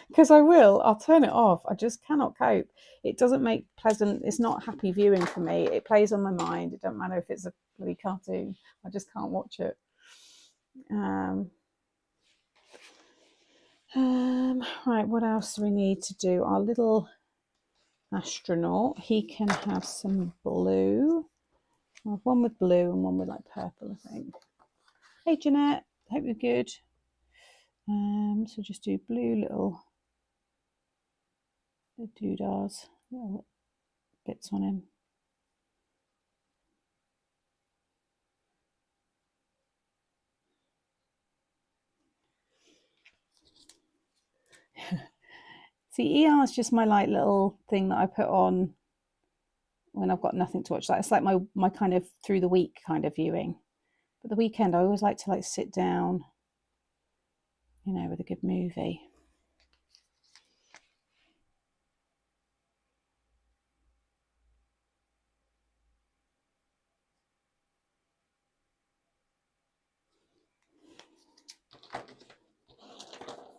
Because I'll turn it off. I just cannot cope. It doesn't make pleasant, it's not happy viewing for me. It plays on my mind. It doesn't matter if it's a bloody cartoon. I just can't watch it. Right, what else do we need to do? Our little astronaut, he can have some blue. I have one with blue and one with like purple, I think. Hey Jeanette, hope you're good. So just do blue little doodahs, little bits on him. See, ER is just my like little thing that I put on when I've got nothing to watch. Like it's like my kind of through the week kind of viewing. But the weekend I always like to like sit down, you know, with a good movie.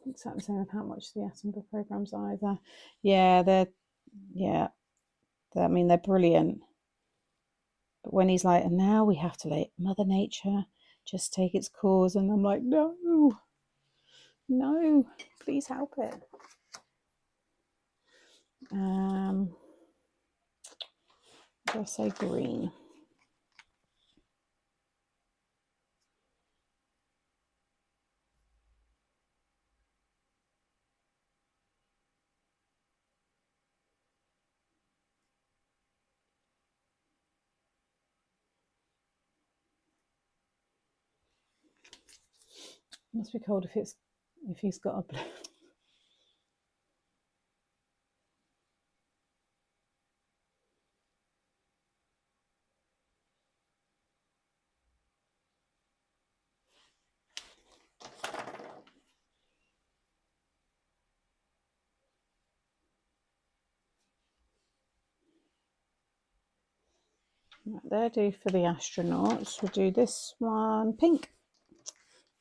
Exactly the same. I can't watch the Attenborough programs either. Yeah, I mean they're brilliant. But when he's like, and now we have to let Mother Nature just take its course, and I'm like, no, please help it. Did I say green? Must be cold if he's got a blue. Right, there do for the astronauts. We'll do this one pink.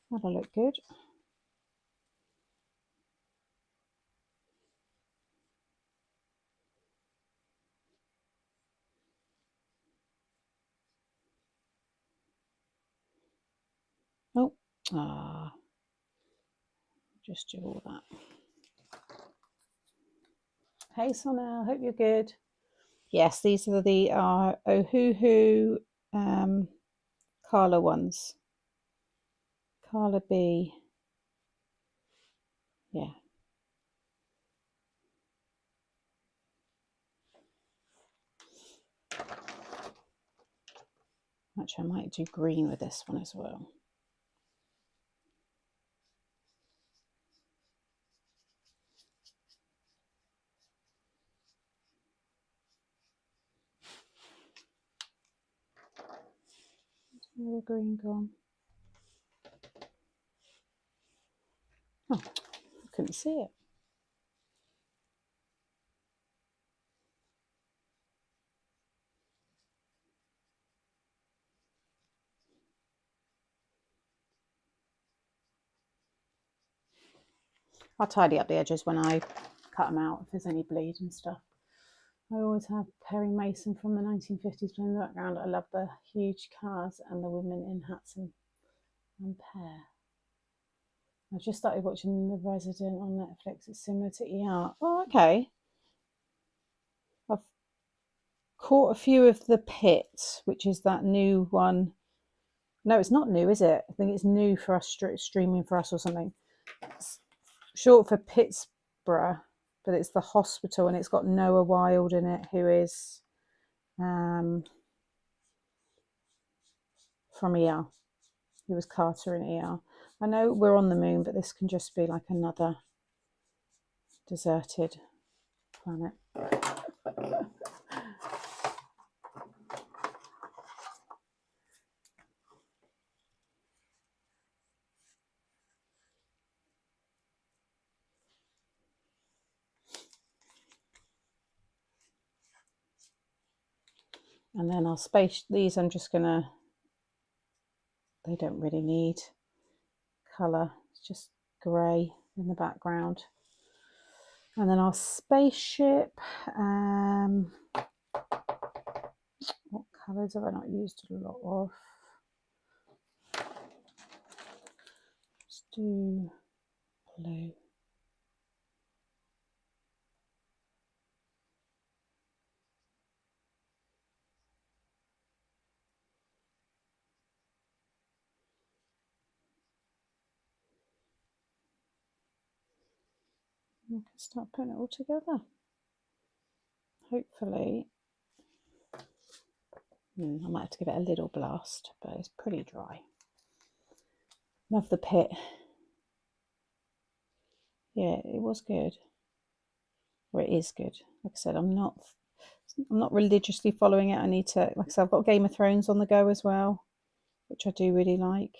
That'll look good. Oh, just do all that. Hey Sonal, hope you're good. Yes, these are the Ohuhu Kala ones. Kala B. Yeah. Actually, I might do green with this one as well. Where's the green gone? Oh, I couldn't see it. I'll tidy up the edges when I cut them out if there's any bleed and stuff. I always have Perry Mason from the 1950s in the background. I love the huge cars and the women in hats and pear. I just started watching The Resident on Netflix. It's similar to ER. Oh, okay. I've caught a few of The Pit, which is that new one. No, it's not new, is it? I think it's new for us, streaming for us or something. It's short for Pittsburgh, but it's the hospital, and it's got Noah Wilde in it, who is from ER. He was Carter in ER. I know we're on the moon, but this can just be like another deserted planet. And then I'll space these. I'm just gonna, they don't really need colour, it's just grey in the background. And then our spaceship, what colours have I not used a lot of? do blue. I can start putting it all together. Hopefully, I might have to give it a little blast, but it's pretty dry. Love the pit. Yeah, it was good. Or it is good. Like I said, I'm not religiously following it. I need to, like I said, I've got Game of Thrones on the go as well, which I do really like.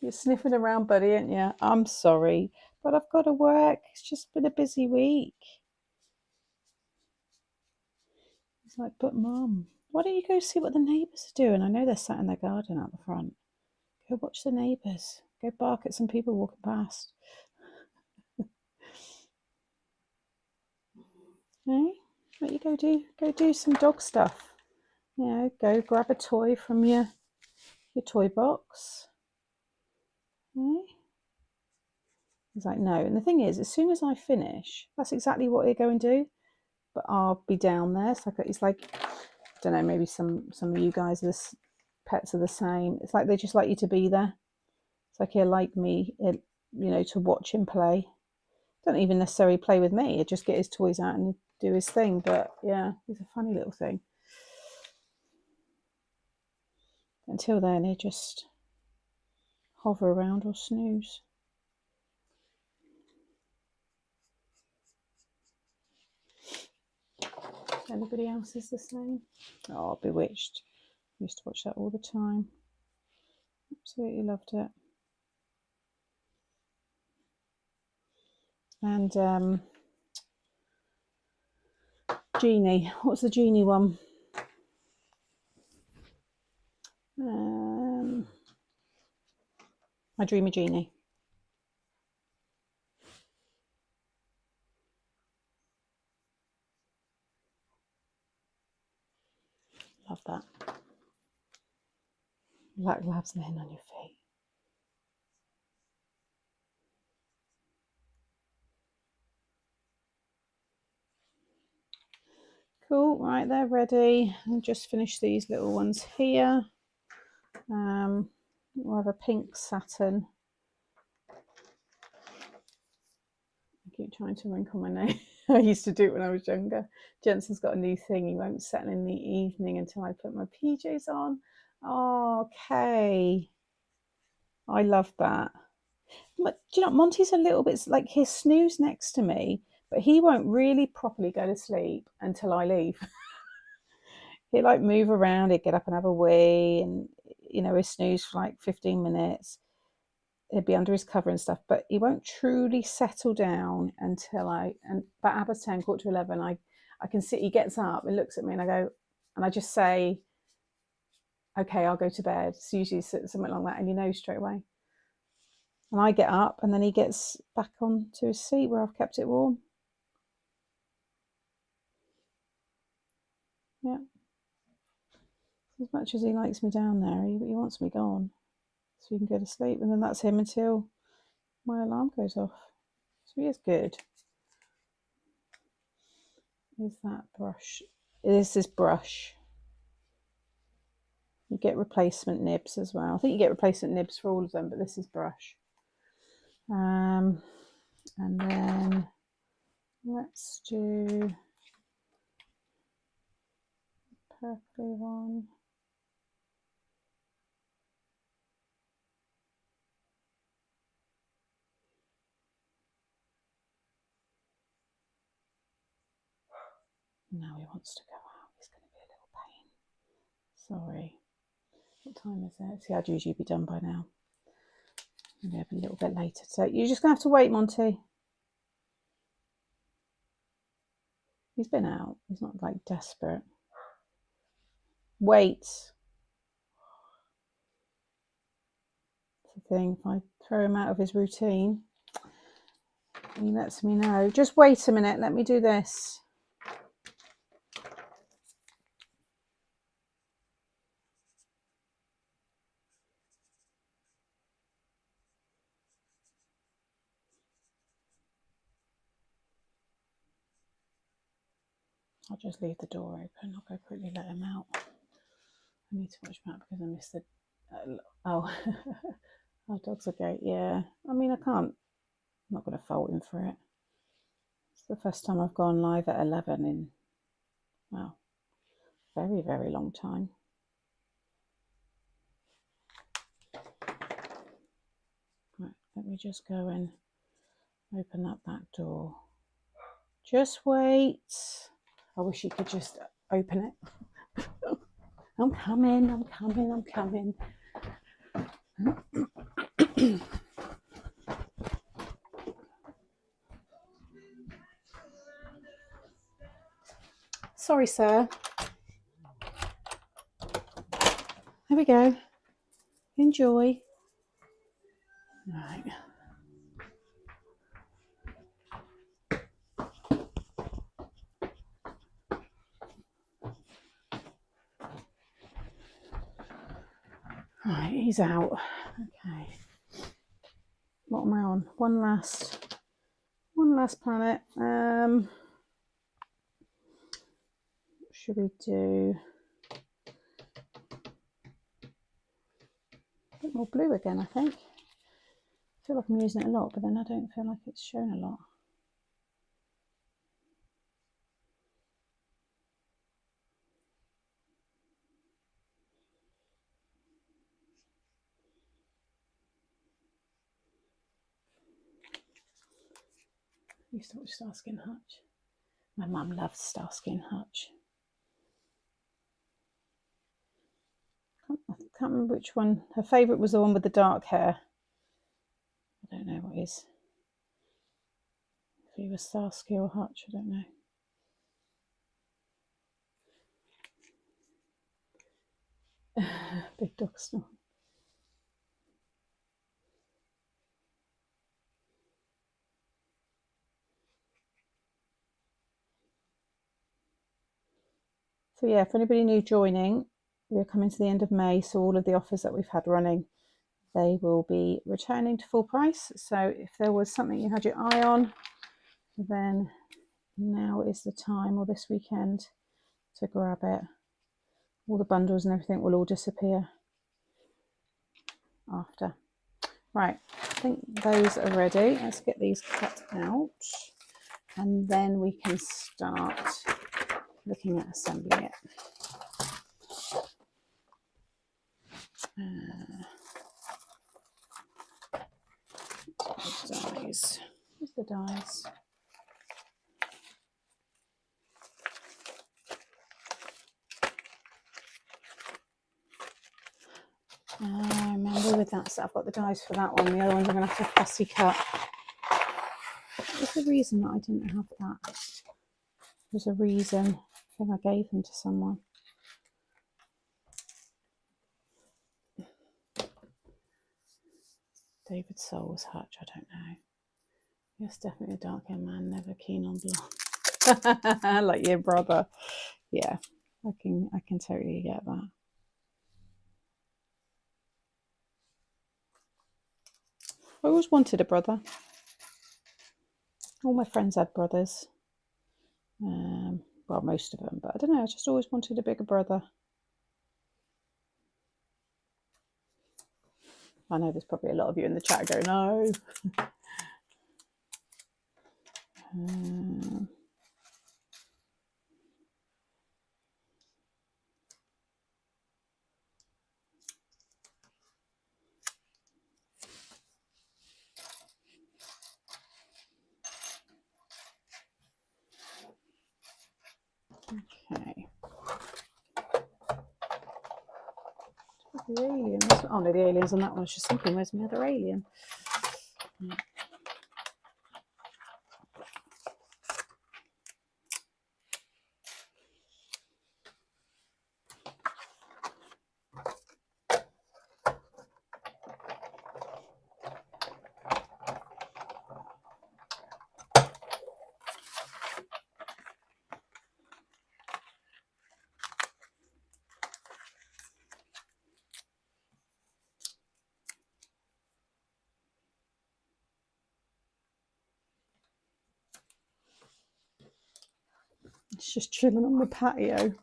You're sniffing around, buddy, aren't you? I'm sorry, but I've got to work. It's just been a busy week. He's like, but Mum, why don't you go see what the neighbours are doing? I know they're sat in their garden out the front. Go watch the neighbours. Go bark at some people walking past. Hey, what you go do? Go do some dog stuff. You know, go grab a toy from your toy box. Hey? He's like, no. And the thing is, as soon as I finish, that's exactly what they go and do. But I'll be down there. It's like I don't know, maybe some of you guys, pets are the same. It's like they just like you to be there. It's like he'll like me, to watch him play. Don't even necessarily play with me. He'd just get his toys out and do his thing. But yeah, he's a funny little thing. Until then, he'd just hover around or snooze. Anybody else is the same? Oh, Bewitched. I used to watch that all the time. Absolutely loved it. And Genie. What's the Genie one? I Dream of Genie. Love that. Black labs laying on your feet. Cool, right, they're ready. I'll just finish these little ones here. We'll have a pink satin. I keep trying to wrinkle my nose. I used to do it when I was younger. Jensen's got a new thing. He won't settle in the evening until I put my PJs on. Oh, okay. I love that. But do you know, Monty's a little bit like he'll snooze next to me, but he won't really properly go to sleep until I leave. He'll like move around, he'll get up and have a wee, and he'll snooze for like 15 minutes. He'll be under his cover and stuff, but he won't truly settle down until about 10, 11, I can see he gets up and looks at me and I go, and I just say, okay, I'll go to bed. It's usually something like that, and he knows straight away. And I get up and then he gets back onto his seat where I've kept it warm. Yeah. As much as he likes me down there, he wants me gone so he can go to sleep. And then that's him until my alarm goes off. So he is good. Is that brush? This is brush. You get replacement nibs as well. I think you get replacement nibs for all of them, but this is brush. And then let's do purpley one. Now he wants to go out. He's going to be a little pain. Sorry. What time is it? See, I'd usually be done by now. Maybe a little bit later. So you're just going to have to wait, Monty. He's been out. He's not like desperate. Wait. That's the thing. If I throw him out of his routine, he lets me know. Just wait a minute. Let me do this. I'll just leave the door open. I'll go quickly let him out. I need to watch him out because I missed the... oh, our dog's a goat, yeah. I mean, I can't... I'm not going to fault him for it. It's the first time I've gone live at 11 in, well, very, very long time. Right, let me just go and open that back door. Just wait. I wish you could just open it. I'm coming, I'm coming, I'm coming. Sorry, sir. There we go. Enjoy. Right. Right, he's out. Okay. What am I on? One last planet. What should we do? A bit more blue again, I think. I feel like I'm using it a lot, but then I don't feel like it's shown a lot. I used to watch Starsky and Hutch. My mum loves Starsky and Hutch. I can't remember which one. Her favourite was the one with the dark hair. I don't know what is. If he was Starsky or Hutch, I don't know. Big dog snore. So yeah, for anybody new joining, we're coming to the end of May, so all of the offers that we've had running, they will be returning to full price. So if there was something you had your eye on, then now is the time, or this weekend, to grab it. All the bundles and everything will all disappear after. Right, I think those are ready. Let's get these cut out, and then we can start looking at assembling it. Dies. Where's the dies? Remember with that set, I've got the dies for that one. The other ones I'm going to have to fussy cut. What's the reason that I didn't have that? There's a reason. I think I gave them to someone. David Souls Hutch, I don't know. Yes, definitely a dark haired man, never keen on blonde. Like your brother. Yeah, I can totally get that. I always wanted a brother. All my friends had brothers. Well, most of them, but I don't know, I just always wanted a bigger brother. I know there's probably a lot of you in the chat go, no. Okay. The aliens. Oh no, the aliens on that one. I was just thinking, where's my other alien? just chilling on the patio.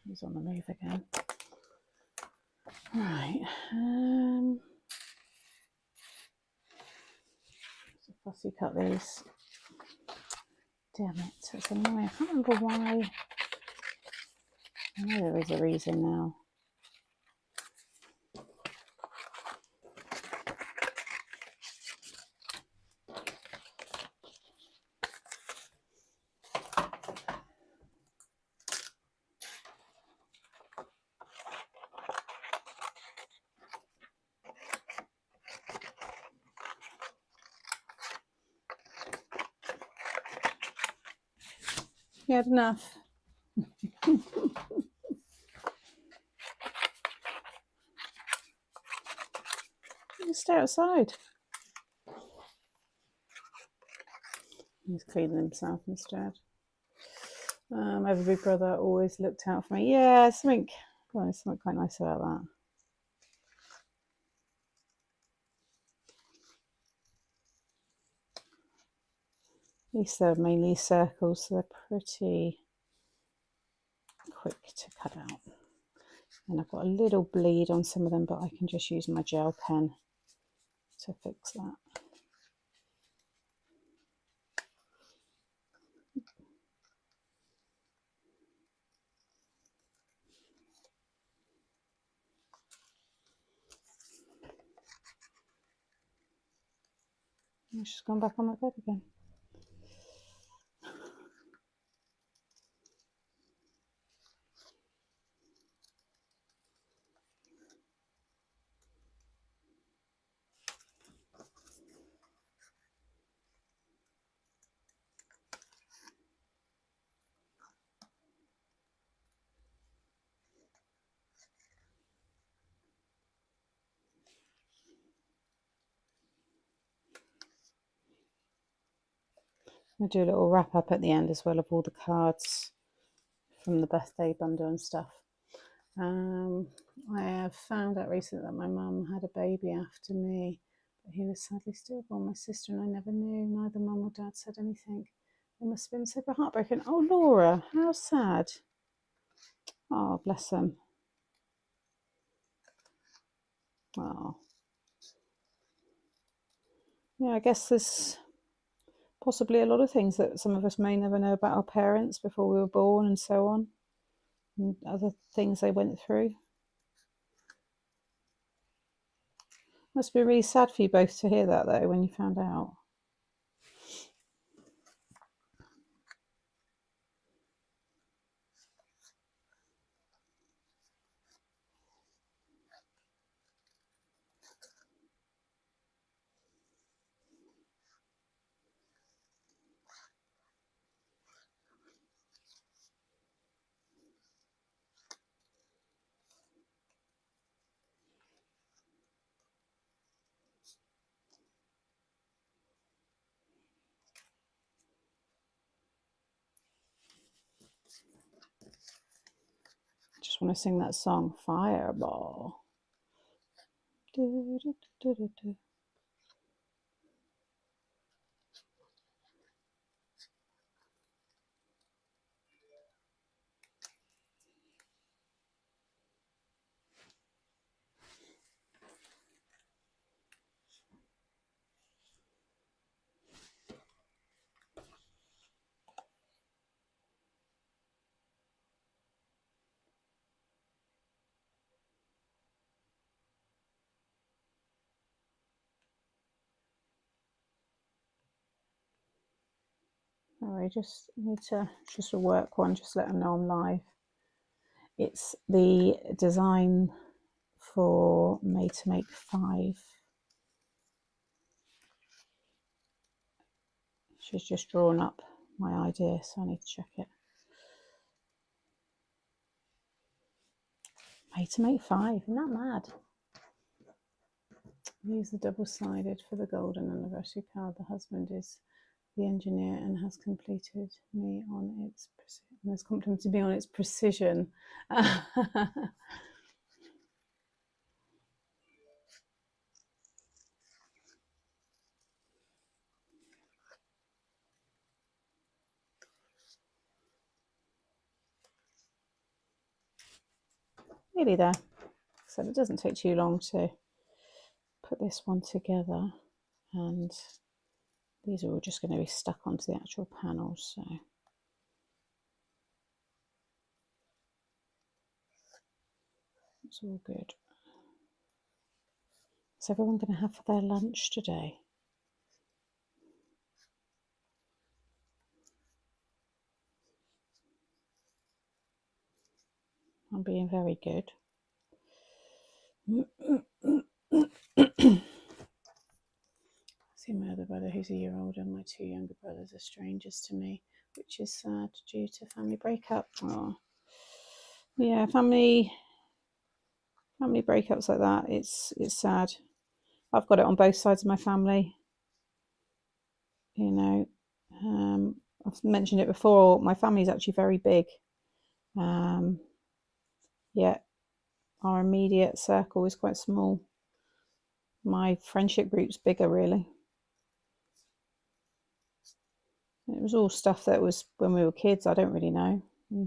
He's on the move again. Right. So fussy cut these. Damn it, it's annoying. I can't remember why. I know there is a reason now. You had enough. You stay outside. He's cleaning himself instead. My big brother always looked out for me. Yeah, something quite nice about that. These are mainly circles, so they're pretty quick to cut out. And I've got a little bleed on some of them, but I can just use my gel pen to fix that. She's gone back on my bed again. I'll do a little wrap up at the end as well of all the cards from the birthday bundle and stuff. I have found out recently that my mum had a baby after me, but he was sadly stillborn. My sister and I never knew. Neither mum or dad said anything. They must have been super heartbroken. Oh, Laura, how sad. Oh, bless them. Oh. Yeah, I guess there's possibly a lot of things that some of us may never know about our parents before we were born and so on, and other things they went through. Must be really sad for you both to hear that, though, when you found out. I just want to sing that song, Fireball. I just need to, just a work one, just let them know I'm live. It's the design for Made to Make 5. She's just drawn up my idea, so I need to check it. Made to Make 5, isn't that mad? Use the double-sided for the golden anniversary card. The husband is the engineer and has complimented me on its precision. nearly there. So it doesn't take too long to put this one together, and these are all just going to be stuck onto the actual panels. So it's all good. What's everyone going to have for their lunch today? I'm being very good. See my other brother who's a year older. My two younger brothers are strangers to me, which is sad due to family breakup. Oh. Yeah, family breakups like that, it's sad. I've got it on both sides of my family. You know, I've mentioned it before, my family is actually very big. Yet our immediate circle is quite small. My friendship group's bigger, really. It was all stuff that was when we were kids. I don't really know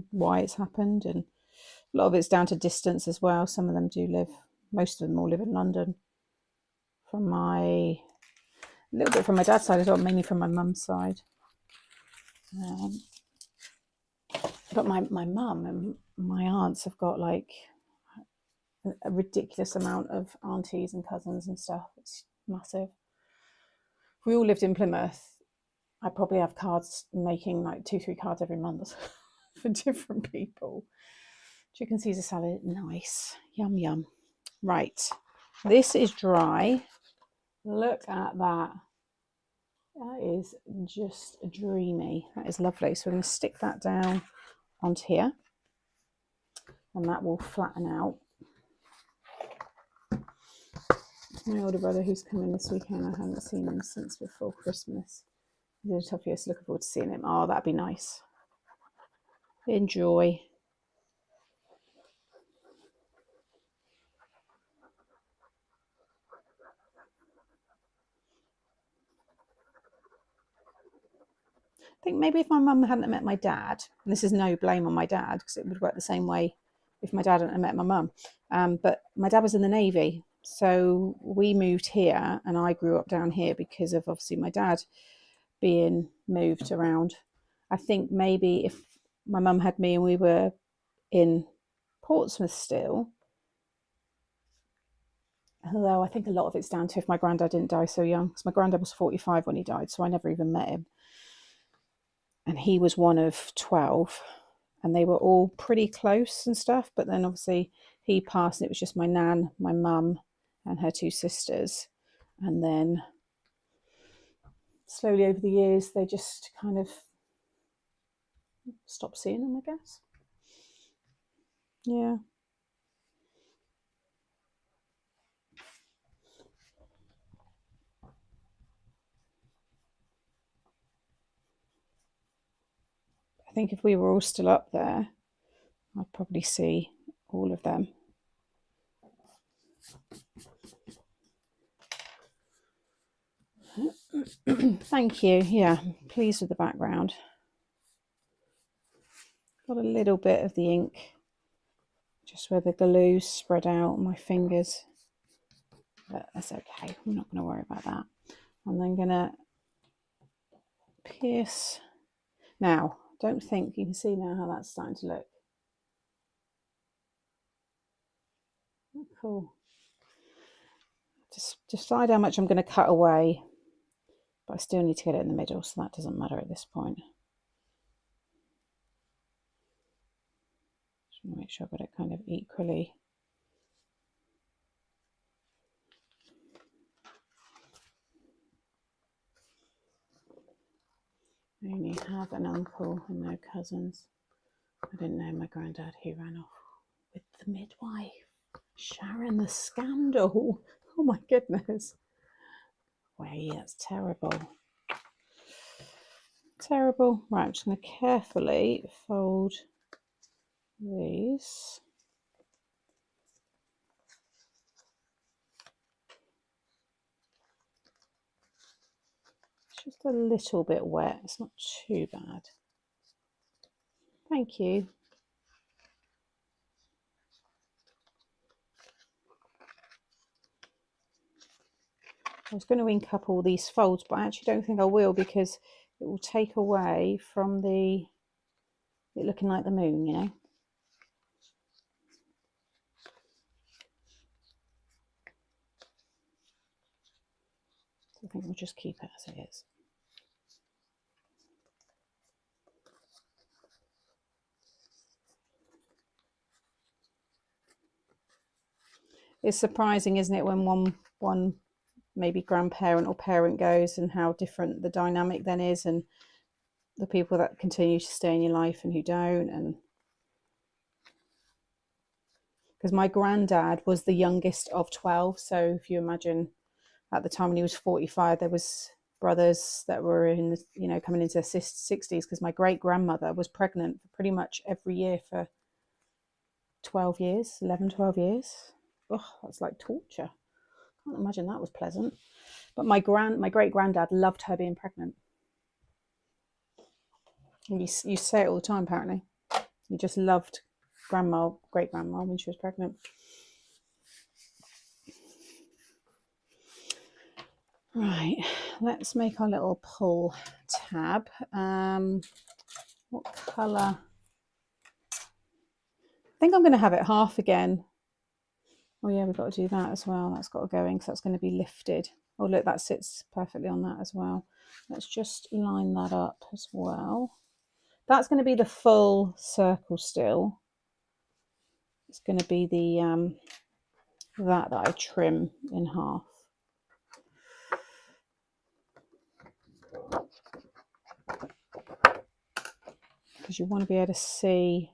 why it's happened, and a lot of it's down to distance as well. Some of them do live, most of them all live in London. From a little bit from my dad's side as well, mainly from my mum's side. But my mum and my aunts have got like a ridiculous amount of aunties and cousins and stuff. It's massive. If we all lived in Plymouth, I probably have cards, making like 2-3 cards every month for different people. Chicken Caesar salad, nice. Yum, yum. Right, this is dry. Look at that. That is just dreamy. That is lovely. So we're going to stick that down onto here, and that will flatten out. My older brother who's coming this weekend, I haven't seen him since before Christmas. He's in a tough year, so looking forward to seeing him. Oh, that'd be nice. Enjoy. I think maybe if my mum hadn't met my dad, and this is no blame on my dad because it would work the same way if my dad hadn't met my mum, but my dad was in the Navy, so we moved here and I grew up down here because of obviously my dad being moved around. I think maybe if my mum had me and we were in Portsmouth still, although I think a lot of it's down to if my granddad didn't die so young, because my granddad was 45 when he died, so I never even met him. And he was one of 12, and they were all pretty close and stuff. But then obviously he passed, and it was just my nan, my mum, and her two sisters. And then slowly over the years, they just kind of stopped seeing them, I guess. Yeah. I think if we were all still up there, I'd probably see all of them. Thank you. Yeah, pleased with the background. Got a little bit of the ink just where the glue's spread out on my fingers, but that's okay. I'm not going to worry about that. I'm then going to pierce. Now, don't think you can see now how that's starting to look. Cool. Just decide how much I'm going to cut away, but I still need to get it in the middle, so that doesn't matter at this point. Just want to make sure I've got it kind of equally. I only have an uncle and no cousins. I didn't know my granddad, he ran off with the midwife. Sharon the scandal. Oh my goodness. Way, that's terrible. Terrible. Right, I'm just going to carefully fold these. It's just a little bit wet. It's not too bad. Thank you. I was going to ink up all these folds, but I actually don't think I will, because it will take away from it looking like the moon, you know. So I think we'll just keep it as it is. It's surprising, isn't it, when one maybe grandparent or parent goes, and how different the dynamic then is, and the people that continue to stay in your life and who don't. And because my granddad was the youngest of 12, so if you imagine, at the time when he was 45, there was brothers that were in the, you know, coming into their 60s, because my great grandmother was pregnant for pretty much every year for 12 years, 11, 12 years. Oh, that's like torture. I can't imagine that was pleasant. But my great granddad loved her being pregnant. And you say it all the time, apparently. He just loved great grandma, when she was pregnant. Right, let's make our little pull tab. What colour? I think I'm going to have it half again. Oh yeah, we've got to do that as well. That's got to go in, because that's going to be lifted. Oh look, that sits perfectly on that as well. Let's just line that up as well. That's going to be the full circle still. It's going to be the that I trim in half. Because you want to be able to see.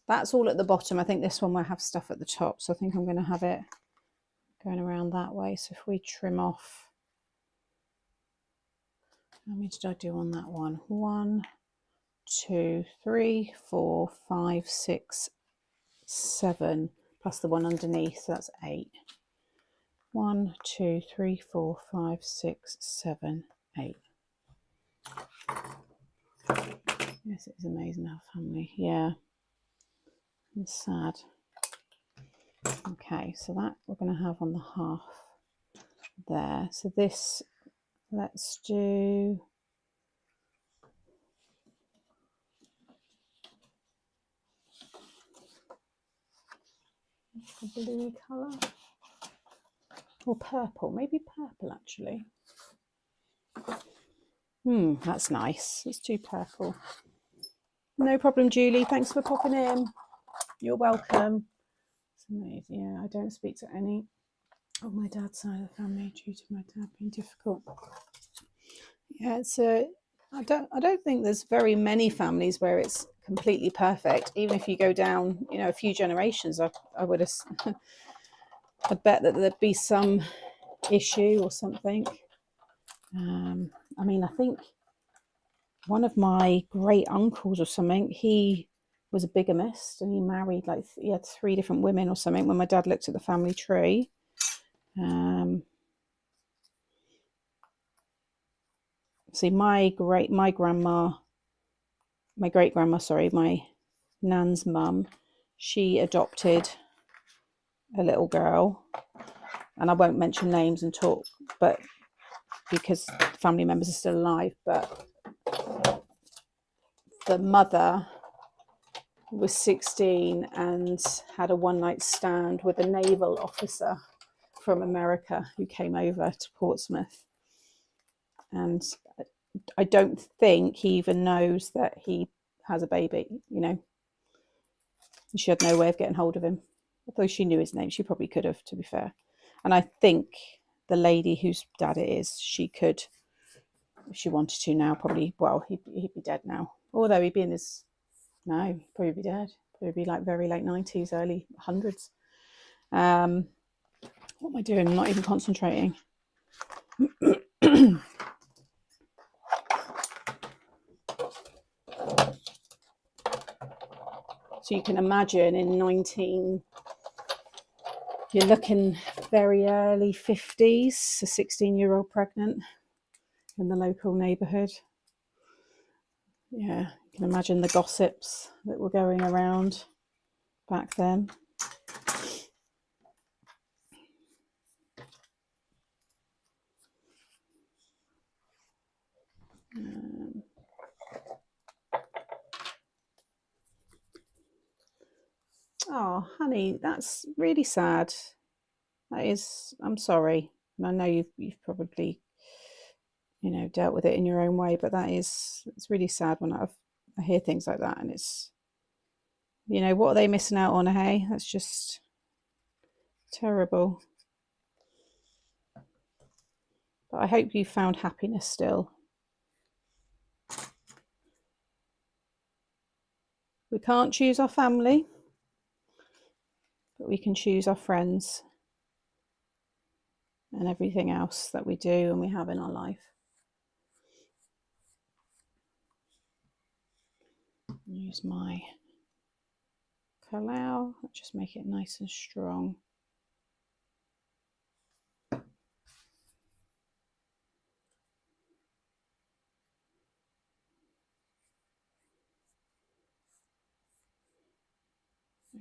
That's all at the bottom. I think this one will have stuff at the top, so I think I'm going to have it going around that way. So if we trim off, how many did I do on that one? 1, 2, 3, 4, 5, 6, 7, plus the one underneath, so that's 8. 1, 2, 3, 4, 5, 6, 7, 8. Yes, it is amazing our family. Yeah, it's sad. Okay, so that we're going to have on the half there. So this, let's do a blue colour or purple, maybe purple actually. That's nice. Let's do purple. No problem, Julie. Thanks for popping in. You're welcome. It's amazing. Yeah, I don't speak to any of my dad's side of the family due to my dad being difficult. Yeah, it's I don't think there's very many families where it's completely perfect. Even if you go down, you know, a few generations, I would have, I'd bet that there'd be some issue or something. I mean, I think one of my great uncles or something, he was a bigamist, and he married, like, he had 3 different women or something when my dad looked at the family tree. See, my great grandma, sorry, my nan's mum, she adopted a little girl, and I won't mention names and talk, but because family members are still alive, but the mother was 16 and had a one-night stand with a naval officer from America who came over to Portsmouth. And I don't think he even knows that he has a baby, you know. She had no way of getting hold of him. Although she knew his name, she probably could have, to be fair. And I think the lady whose dad it is, she could, if she wanted to now, probably, well, he'd be dead now. Although he'd be in his, no, he'd probably be dead. Probably be like very late 90s, early 100s. What am I doing? I'm not even concentrating. So you can imagine in you're looking very early 50s, a 16-year-old pregnant in the local neighbourhood. Yeah, you can imagine the gossips that were going around back then. Oh, honey, that's really sad. That is, I'm sorry. And I know you've probably, you know, dealt with it in your own way, but it's really sad when I hear things like that, and it's, you know, what are they missing out on, hey? That's just terrible. But I hope you found happiness still. We can't choose our family, but we can choose our friends and everything else that we do and we have in our life. Use my Kalau, just make it nice and strong.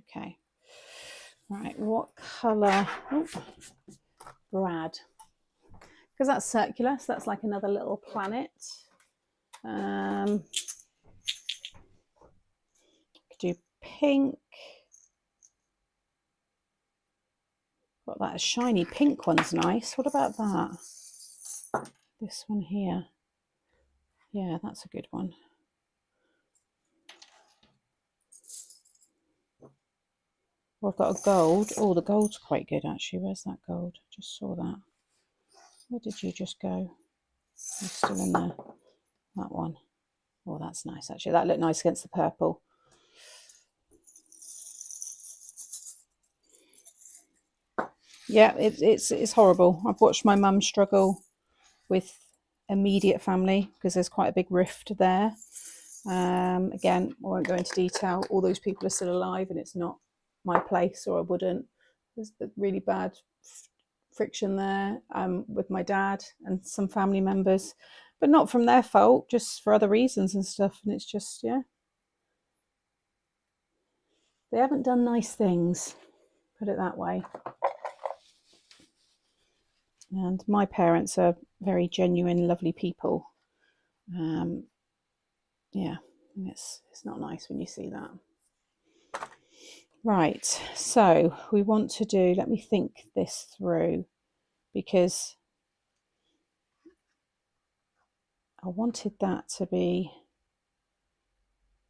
Okay, right, what colour? Oh, Brad, because that's circular, so that's like another little planet. Could do pink. Got that shiny pink one's nice. What about that? This one here. Yeah, that's a good one. Well, I've got a gold. Oh, the gold's quite good actually. Where's that gold? Just saw that. Where did you just go? It's still in there. That one. Oh, that's nice actually. That looked nice against the purple. Yeah, it's horrible. I've watched my mum struggle with immediate family because there's quite a big rift there. Again, I won't go into detail. All those people are still alive, and it's not my place, or I wouldn't. There's really bad friction there with my dad and some family members, but not from their fault, just for other reasons and stuff. And it's just, yeah, they haven't done nice things, put it that way. And my parents are very genuine, lovely people. Yeah, it's not nice when you see that. Right, so we want to do, let me think this through, because I wanted that to be,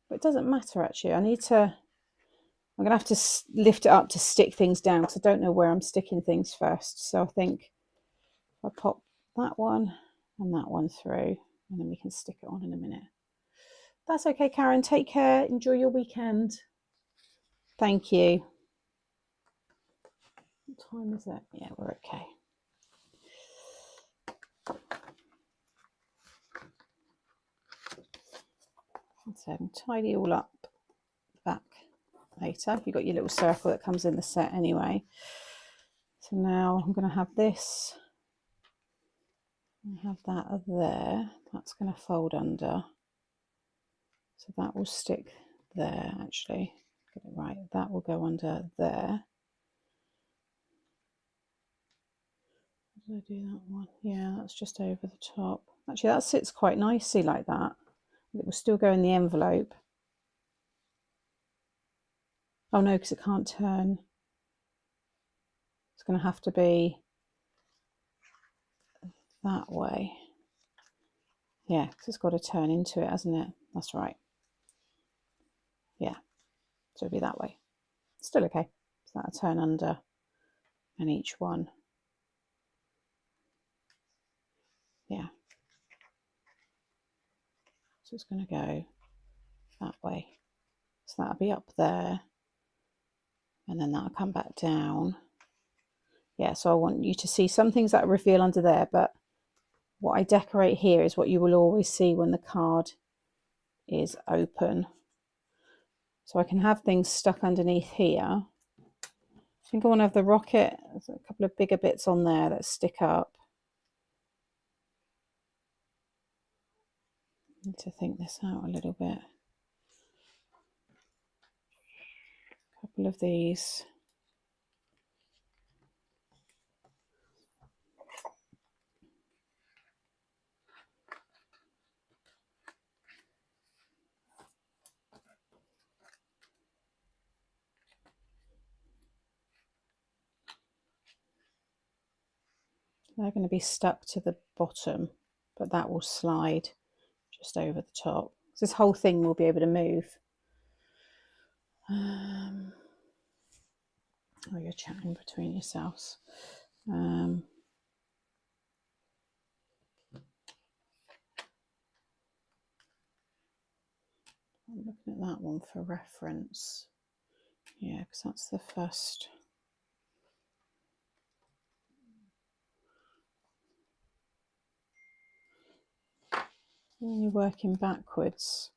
but it doesn't matter actually. I'm going to have to lift it up to stick things down because I don't know where I'm sticking things first. So I think if I pop that one and that one through, and then we can stick it on in a minute. That's okay, Karen. Take care. Enjoy your weekend. Thank you. What time is it? Yeah, we're okay. So tidy all up back later. You've got your little circle that comes in the set anyway. So now I'm going to have this. I have that there. That's going to fold under. So that will stick there actually. Get it right. That will go under there. Did I do that one? Yeah, that's just over the top. Actually, that sits quite nicely like that. It will still go in the envelope. Oh no, because it can't turn. It's going to have to be that way. Yeah, because it's got to turn into it, hasn't it? That's right. Yeah, so it'll be that way. Still okay. So that'll turn under, and each one. Yeah. So it's going to go that way. So that'll be up there, and then that'll come back down. Yeah, so I want you to see some things that reveal under there, but what I decorate here is what you will always see when the card is open. So I can have things stuck underneath here. I think I want to have the rocket. There's a couple of bigger bits on there that stick up. I need to think this out a little bit. A couple of these. They're going to be stuck to the bottom, but that will slide just over the top. So this whole thing will be able to move. Oh, you're chatting between yourselves. I'm looking at that one for reference. Yeah, because that's the first. When you're working backwards.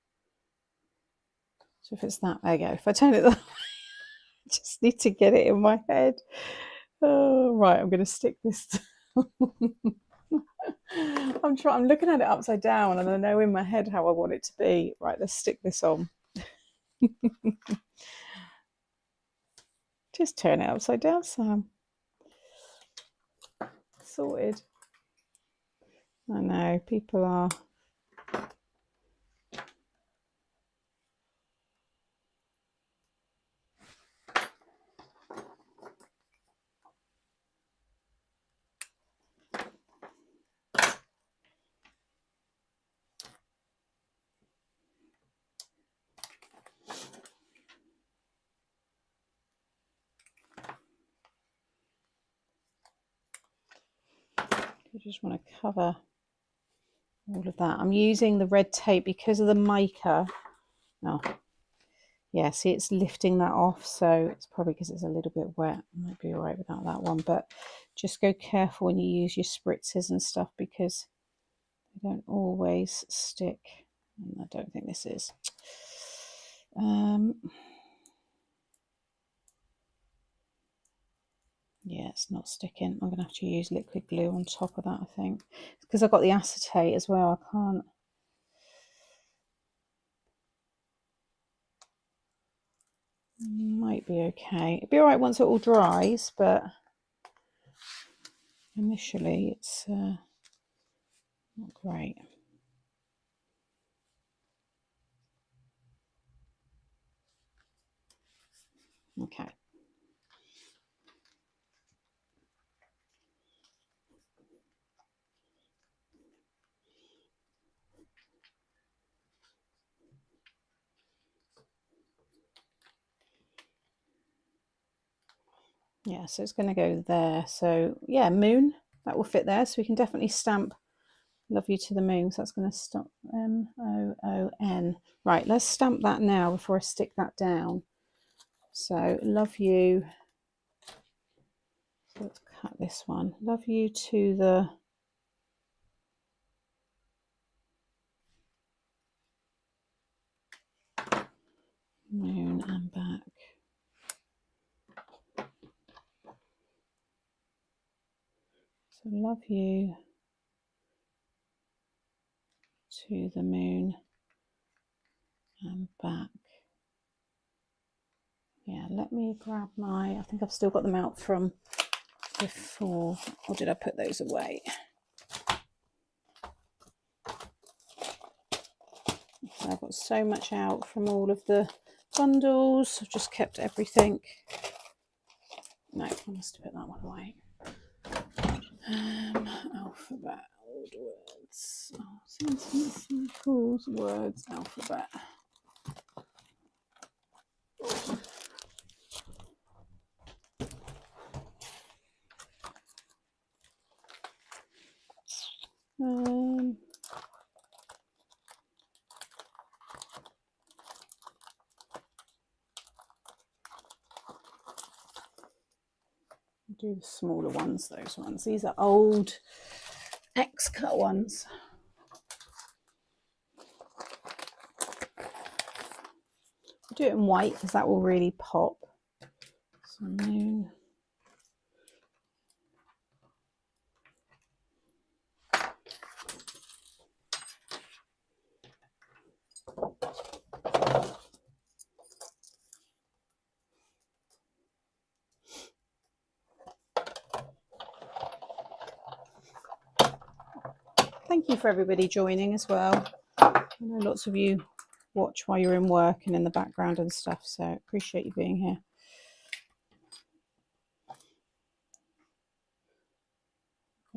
So if it's that, there you go. If I turn it, I just need to get it in my head. Oh, right, I'm going to stick this. I'm looking at it upside down, and I know in my head how I want it to be. Right, let's stick this on. Just turn it upside down, Sam. Sorted. I know, people are. You just want to cover all of that. I'm using the red tape because of the mica. Oh, yeah, see, it's lifting that off, so it's probably because it's a little bit wet. Might be all right without that one, but just go careful when you use your spritzers and stuff because they don't always stick. And I don't think this is. Yeah, it's not sticking. I'm going to have to use liquid glue on top of that, I think. It's because I've got the acetate as well. I can't. Might be okay. It'll be all right once it all dries, but initially it's not great. Okay. Yeah, so it's going to go there. So yeah, moon, that will fit there. So we can definitely stamp love you to the moon. So that's going to stop MOON. Right, let's stamp that now before I stick that down. So love you. So let's cut this one. Love you to the moon and back. So love you to the moon and back. Yeah, let me grab I think I've still got them out from before, or did I put those away? So I've got so much out from all of the bundles. I've just kept everything. No, I must have put that one away. Alphabet, old words. Oh, words, alphabet. Do the smaller ones, those ones. These are old X-cut ones. Do it in white because that will really pop. So moon. Thank you for everybody joining as well. I know lots of you watch while you're in work and in the background and stuff, so appreciate you being here.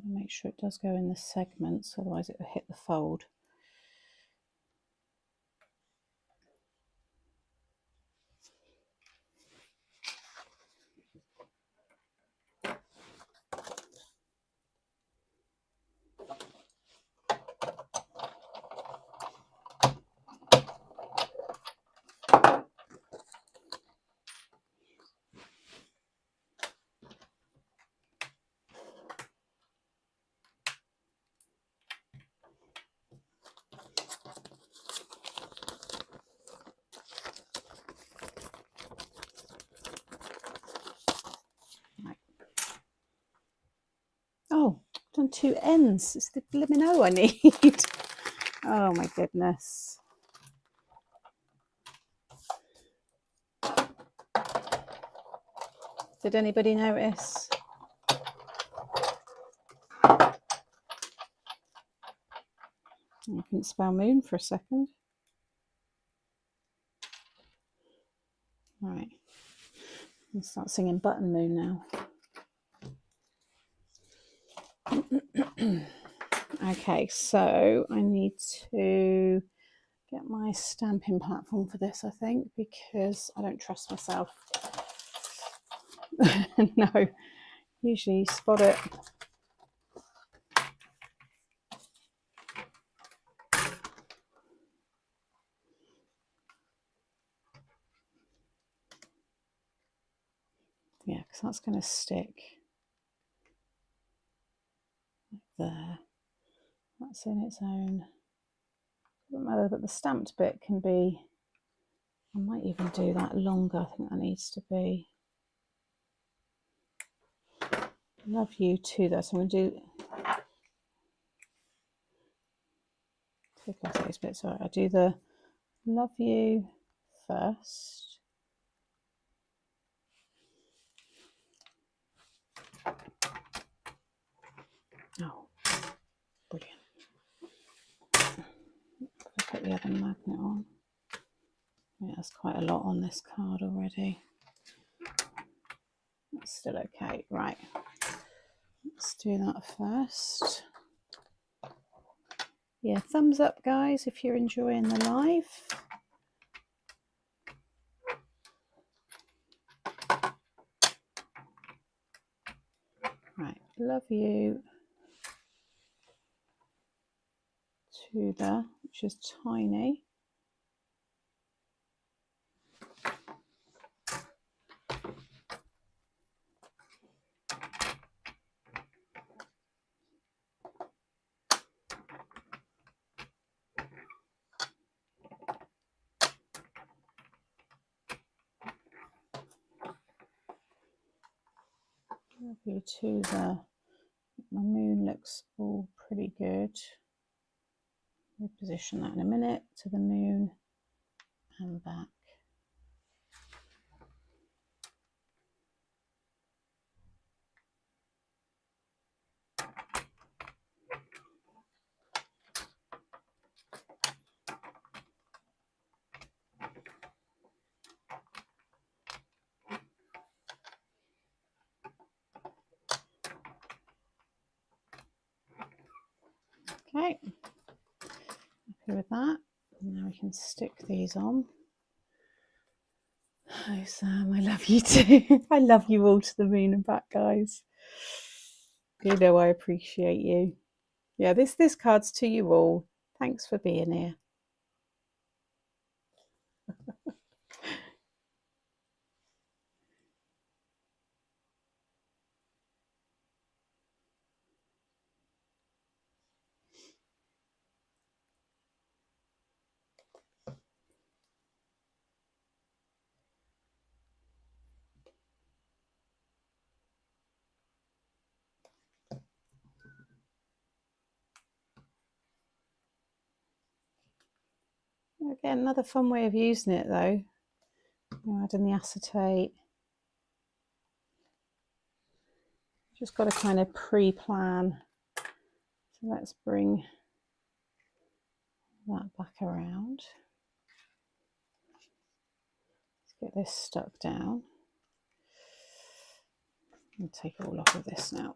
got to make sure it does go in the segments, otherwise it will hit the fold. Oh, I've done 2 ends. It's the blimmin' O I need. Oh my goodness. Did anybody notice? I couldn't spell moon for a second. Right. I'll start singing Button Moon now. Okay, so I need to get my stamping platform for this, I think, because I don't trust myself. No, usually you spot it. Yeah, because that's going to stick there. That's in its own. Doesn't matter, but the stamped bit can be, I might even do that longer. I think that needs to be. Love you too, though. So I'm going to do. Take off these bits. Sorry, I do the love you first. Oh, brilliant. Put the other magnet on. Yeah, that's quite a lot on this card already. That's still okay. Right. Let's do that first. Yeah, thumbs up, guys, if you're enjoying the live. Right, love you to the, which is tiny. Love you to the, my moon looks all pretty good. We'll position that in a minute, to the moon and back. Okay, happy with that. Now we can stick these on. Hi Sam, I love you too. I love you all to the moon and back, guys. You know I appreciate you. Yeah, this card's to you all. Thanks for being here. Again, another fun way of using it though. Adding the acetate. Just got to kind of pre-plan. So let's bring that back around. Let's get this stuck down. And take it all off of this now.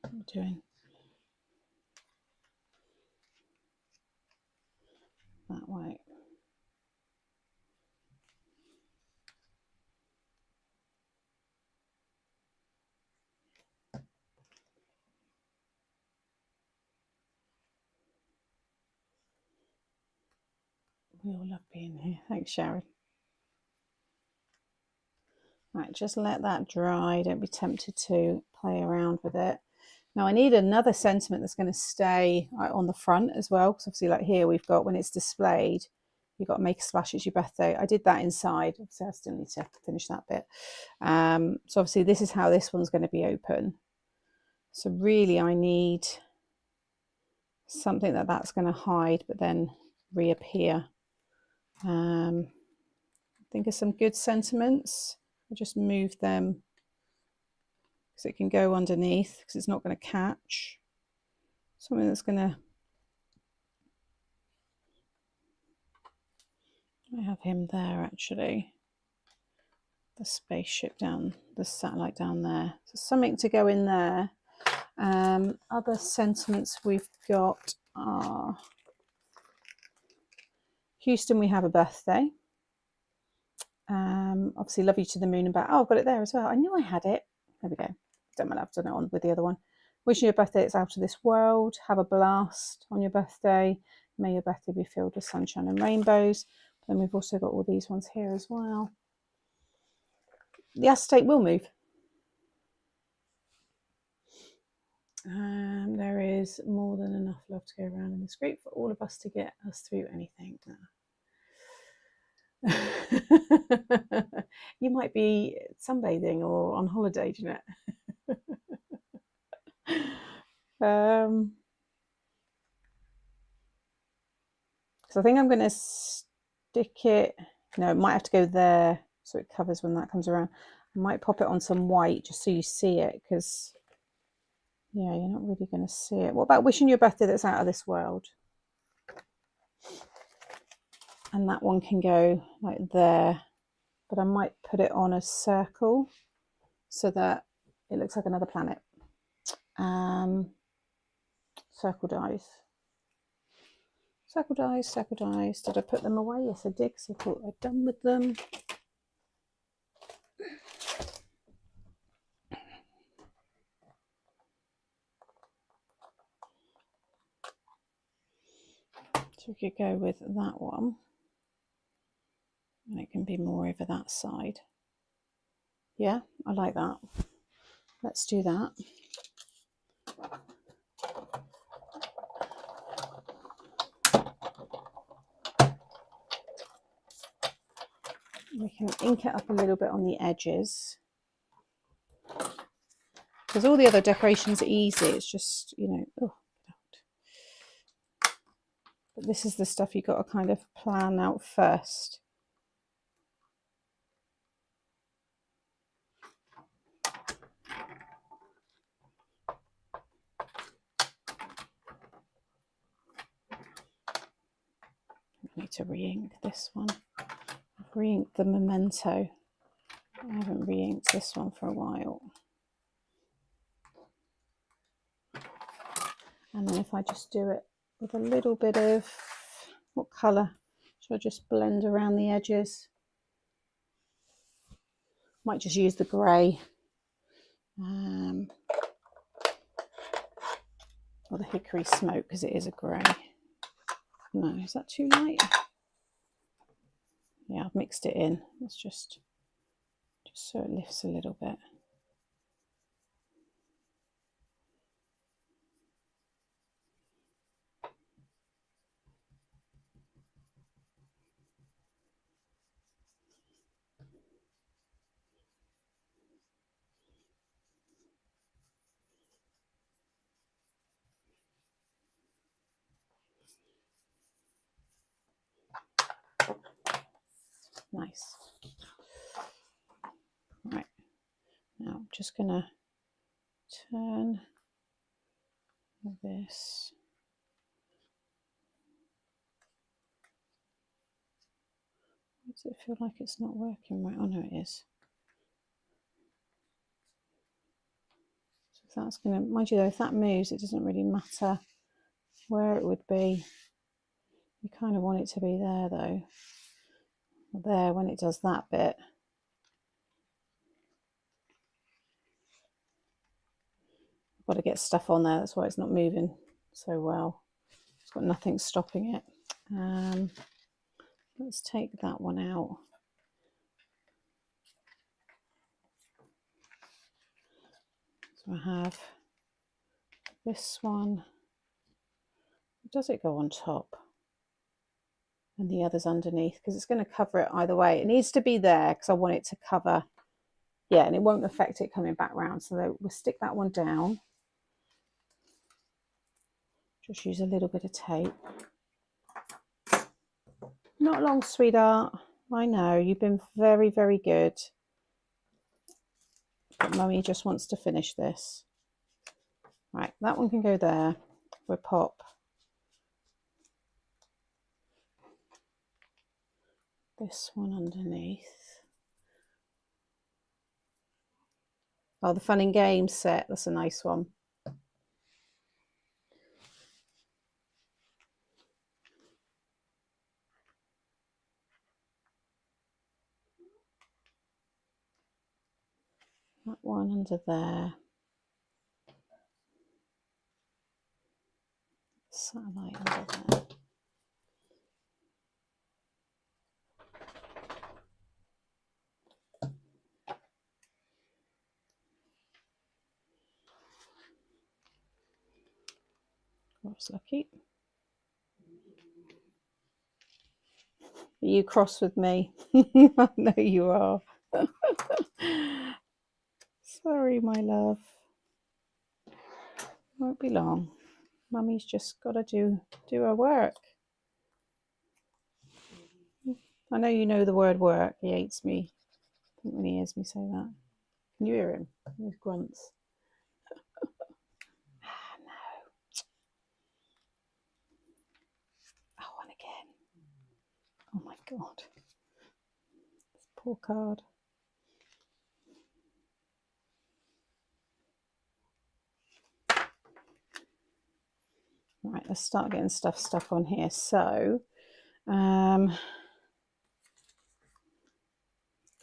What am I doing? That way. We all love being here. Thanks, Sharon. Right, just let that dry. Don't be tempted to play around with it. Now I need another sentiment that's going to stay on the front as well, because obviously like here we've got when it's displayed, you've got to make a splash, it's your birthday. I did that inside, obviously I still need to finish that bit. So obviously this is how this one's going to be open. So really I need something that's going to hide but then reappear. Think of some good sentiments. I'll just move them because it can go underneath because it's not going to catch. Something that's going to... I have him there actually. The spaceship down, the satellite down there. So something to go in there. Other sentiments we've got are... Houston, we have a birthday. Obviously, love you to the moon and back. Oh, I've got it there as well. I knew I had it. There we go. Don't mind, I've done it on with the other one. Wishing your birthday it's out of this world. Have a blast on your birthday. May your birthday be filled with sunshine and rainbows. Then we've also got all these ones here as well. The acetate will move. There is more than enough love to go around in this group for all of us to get us through anything. You might be sunbathing or on holiday, Jeanette. So I think I'm going to stick it, no, it might have to go there so it covers when that comes around. I might pop it on some white just so you see it, because yeah, you're not really going to see it. What about wishing your birthday that's out of this world? And that one can go like there, but I might put it on a circle so that it looks like another planet. Circle dies. Circle dies, circle dies. Did I put them away? Yes, I did, because I thought I'd done with them. So we could go with that one. And it can be more over that side. Yeah, I like that. Let's do that. We can ink it up a little bit on the edges, because all the other decorations are easy. It's just, you know, oh, but this is the stuff you've got to kind of plan out first. I need to re-ink this one. I've re-inked the Memento. I haven't re-inked this one for a while. And then if I just do it with a little bit of, what colour? Should I just blend around the edges? Might just use the grey. Or the hickory smoke, because it is a grey. No, is that too light? Yeah, I've mixed it in. Let's just so it lifts a little bit. Nice. Right, now I'm just gonna turn this. Why does it feel like it's not working right? Oh no, it is. So So that's going to, mind you though, if that moves, it doesn't really matter where it would be. You kind of want it to be there though. There when it does that bit. I've got to get stuff on there, that's why it's not moving so well. It's got nothing stopping it. Let's take that one out. So I have this one. Does it go on top? And the other's underneath, because it's going to cover it either way. It needs to be there because I want it to cover. Yeah, and it won't affect it coming back round. So we'll stick that one down. Just use a little bit of tape. Not long, sweetheart. I know, you've been very, very good. But Mummy just wants to finish this. Right, that one can go there. We'll pop this one underneath. Oh, the Fun and Games set. That's a nice one. That one under there. Satellite under there. I was lucky. Are you cross with me? I know you are. Sorry, my love. Won't be long. Mummy's just got to do her work. I know you know the word work. He hates me. I think when he hears me say that. Can you hear him? His grunts. No. Oh, and again. Oh my God. This poor card. Right, let's start getting stuff stuck on here. So,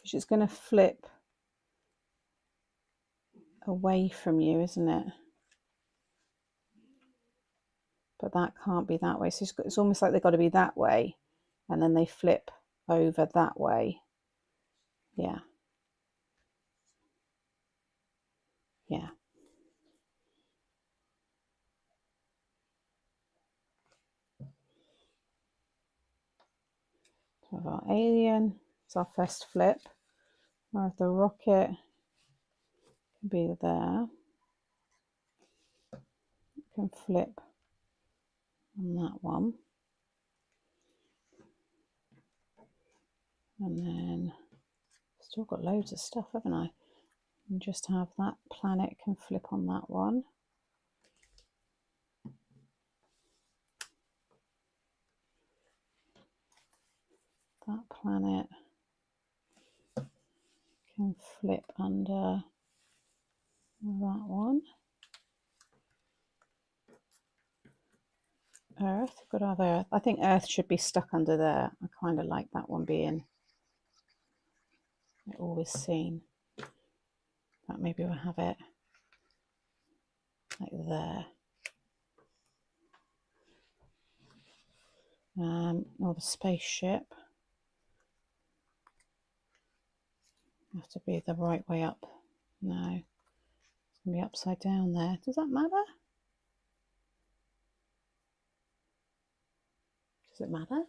she's going to flip away from you, isn't it? But that can't be that way. So it's almost like they've got to be that way, and then they flip over that way. Yeah. Yeah. So our alien is our first flip. Whereas the rocket can be there. It can flip on that one. And then still got loads of stuff, haven't I? And just have that planet can flip on that one. That planet can flip under that one. Earth, could have Earth. I think Earth should be stuck under there. I kind of like that one being always seen. But maybe we'll have it like there. Or the spaceship. Have to be the right way up. No, it's going to be upside down there. Does that matter? Does it matter?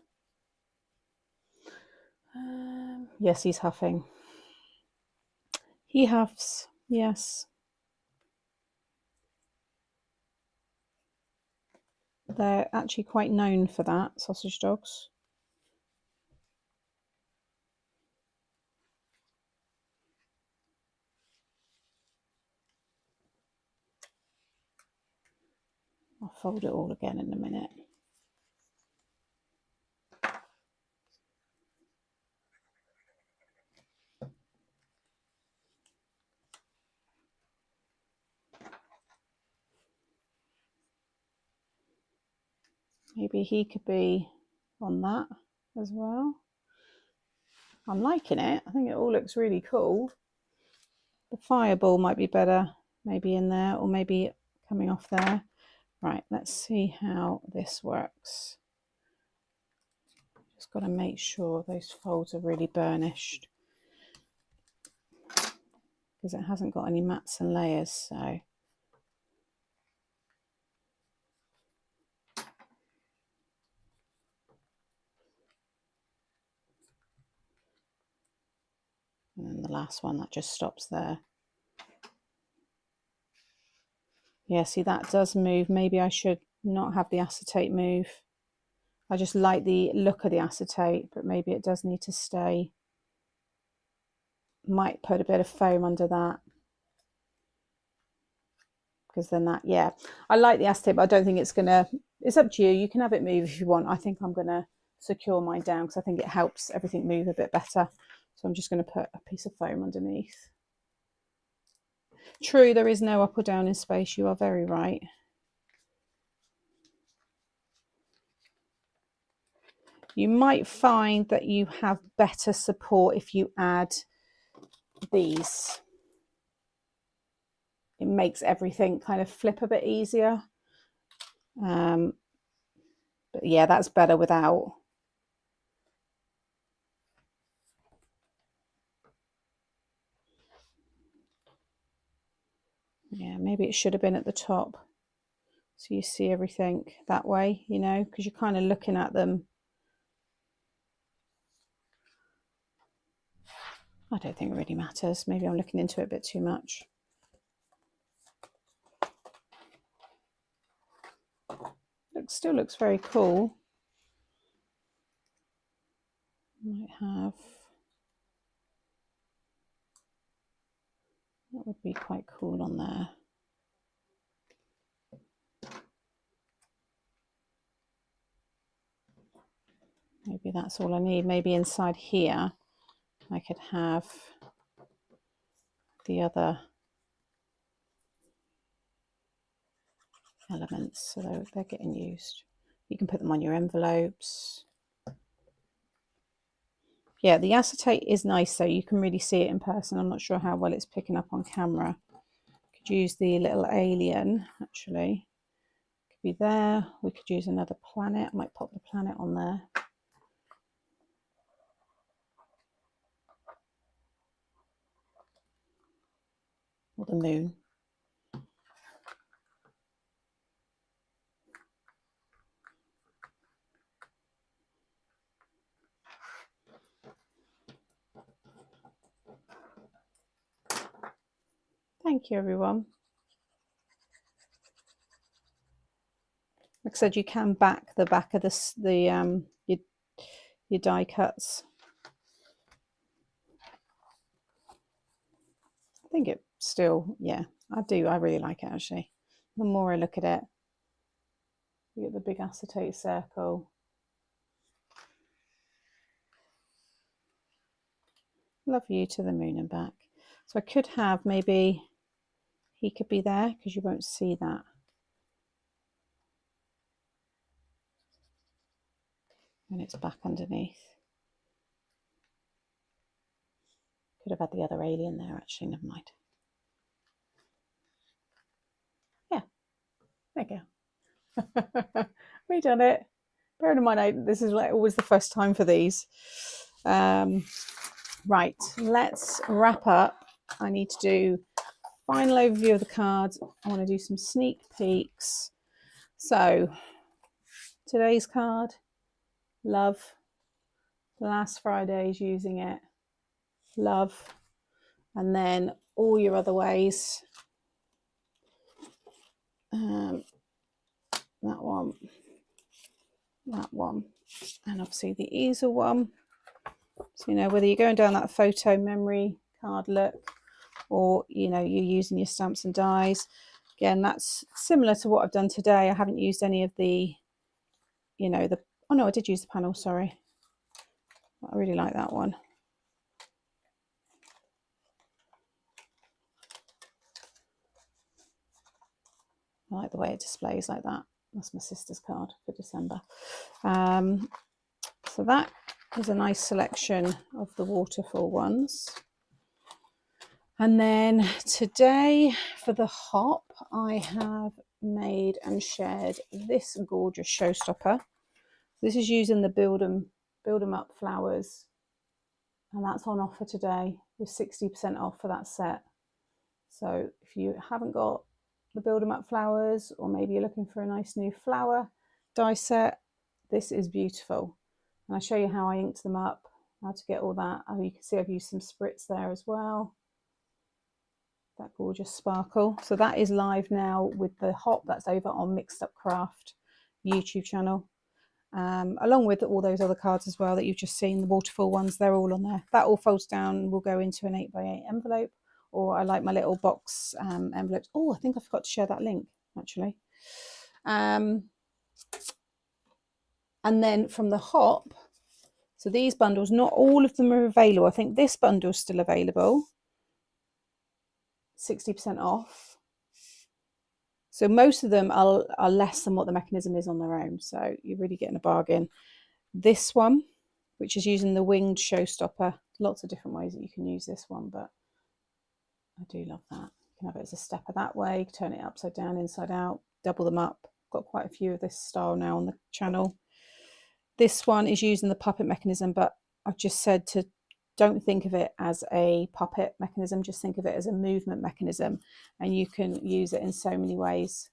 Yes, he's huffing. He huffs, yes. They're actually quite known for that, sausage dogs. I'll fold it all again in a minute. Maybe he could be on that as well. I'm liking it. I think it all looks really cool. The fireball might be better, maybe in there, or maybe coming off there. Right, let's see how this works. Just got to make sure those folds are really burnished, because it hasn't got any mats and layers, so. And then the last one, that just stops there. Yeah, see, that does move. Maybe I should not have the acetate move. I just like the look of the acetate, but maybe it does need to stay. Might put a bit of foam under that, because then that, yeah, I like the acetate, but I don't think it's gonna, it's up to you. You can have it move if you want. I think I'm gonna secure mine down because I think it helps everything move a bit better. So I'm just going to put a piece of foam underneath. True, there is no up or down in space. You are very right. You might find that you have better support if you add these. It makes everything kind of flip a bit easier. But yeah, that's better without. Yeah, maybe it should have been at the top, so you see everything that way, you know, because you're kind of looking at them. I don't think it really matters. Maybe I'm looking into it a bit too much. It still looks very cool. Might have, that would be quite cool on there. Maybe that's all I need. Maybe inside here I could have the other elements, so they're getting used. You can put them on your envelopes. Yeah, the acetate is nice, so you can really see it in person. I'm not sure how well it's picking up on camera. Could use the little alien, actually. Could be there. We could use another planet. I might pop the planet on there. Or the moon. Thank you, everyone. Like I said, you can back the back of your die cuts. I think it still, yeah, I do. I really like it, actually. The more I look at it, you get the big acetate circle. Love you to the moon and back. So I could have, maybe he could be there, because you won't see that. And it's back underneath. Could have had the other alien there, actually, never mind. Yeah, there you go. We done it. Bearing in mind, this is like always the first time for these. Right, let's wrap up. I need to do final overview of the cards. I want to do some sneak peeks. So today's card, love. Last Friday's using it, love. And then all your other ways. That one, and obviously the easel one. So, you know, whether you're going down that photo memory card look, or, you know, you're using your stamps and dies. Again, that's similar to what I've done today. I haven't used any of the, you know, the, oh no, I did use the panel, sorry. I really like that one. I like the way it displays like that. That's my sister's card for December. So that is a nice selection of the waterfall ones. And then today for the hop, I have made and shared this gorgeous showstopper. This is using the Build 'em Up flowers, and that's on offer today with 60% off for that set. So if you haven't got the Build 'em Up flowers, or maybe you're looking for a nice new flower die set, this is beautiful. And I'll show you how I inked them up, how to get all that. Oh, you can see I've used some spritz there as well. That gorgeous sparkle. So that is live now with the hop. That's over on Mixed Up Craft YouTube channel, along with all those other cards as well that you've just seen, the waterfall ones. They're all on there. That all folds down and will go into an 8x8 envelope, or I like my little box envelopes. Oh, I think I forgot to share that link actually. And then from the hop, so these bundles, not all of them are available. I think this bundle is still available, 60% off. So most of them are less than what the mechanism is on their own. So you're really getting a bargain. This one, which is using the winged showstopper, lots of different ways that you can use this one, but I do love that. You can have it as a stepper that way, turn it upside down, inside out, double them up. Got quite a few of this style now on the channel. This one is using the puppet mechanism, but I've just said to don't think of it as a puppet mechanism, just think of it as a movement mechanism, and you can use it in so many ways.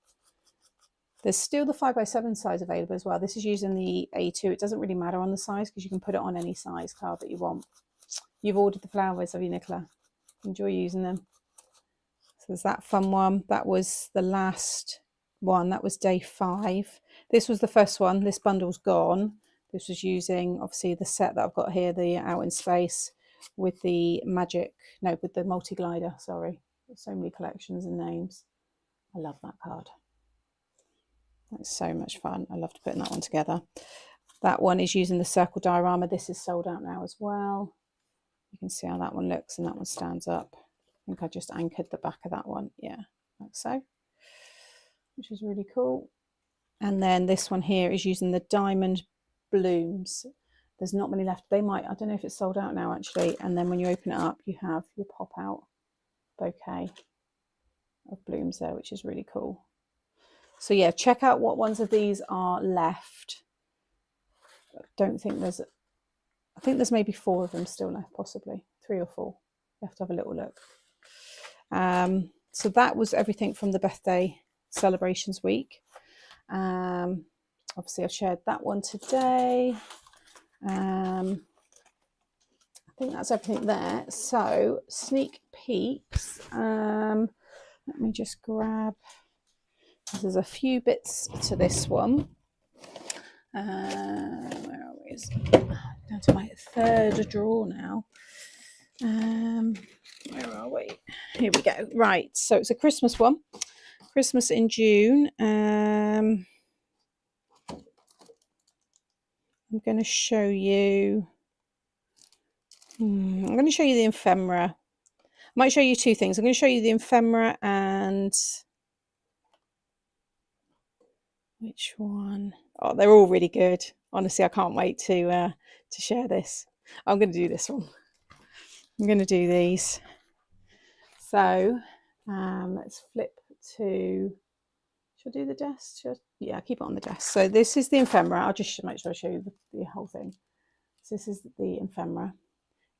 There's still the 5x7 size available as well. This is using the A2. It doesn't really matter on the size because you can put it on any size card that you want. You've ordered the flowers, have you, Nicola? Enjoy using them. So there's that fun one. That was the last one. That was day 5. This was the first one. This bundle's gone. This was using, obviously, the set that I've got here, the Out in Space, with the with the multi-glider, sorry. There's so many collections and names. I love that card. That's so much fun. I loved putting that one together. That one is using the circle diorama. This is sold out now as well. You can see how that one looks, and that one stands up. I think I just anchored the back of that one. Yeah, like so, which is really cool. And then this one here is using the diamond blooms. There's not many left. They might, I don't know if it's sold out now actually. And then when you open it up, you have your pop out bouquet of blooms there, which is really cool. So yeah, check out what ones of these are left. I don't think there's, I think there's maybe 4 of them still left, possibly 3 or 4. You have to have a little look. So that was everything from the birthday celebrations week. Obviously I shared that one today. I think that's everything there. So sneak peeks. Let me just grab, there's a few bits to this one. Where are we? Down to my 3rd drawer now. Where are we? Here we go. Right, so it's a Christmas one. Christmas in June. I'm going to show you. I'm going to show you the ephemera. I might show you 2 things. I'm going to show you the ephemera and which one? Oh, they're all really good. Honestly, I can't wait to share this. I'm going to do this one. I'm going to do these. So let's flip to. Should I do the desk? Yeah, keep it on the desk. So this is the ephemera. I'll just make sure I show you the whole thing. So this is the ephemera.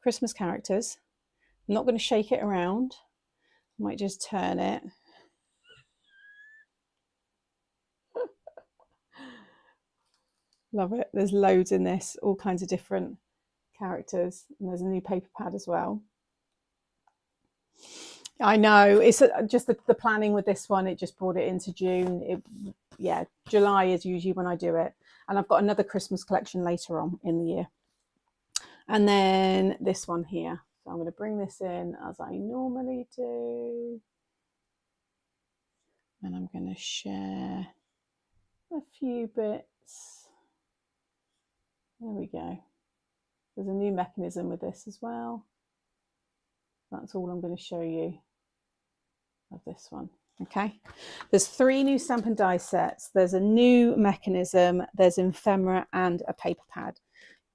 Christmas characters. I'm not going to shake it around. I might just turn it. Love it. There's loads in this, all kinds of different characters. And there's a new paper pad as well. I know, it's just the planning with this one, it just brought it into June. Yeah, July is usually when I do it. And I've got another Christmas collection later on in the year. And then this one here. So I'm going to bring this in as I normally do. And I'm going to share a few bits. There we go. There's a new mechanism with this as well. That's all I'm going to show you of this one. Okay, there's 3 new stamp and die sets. There's a new mechanism, there's ephemera, and a paper pad.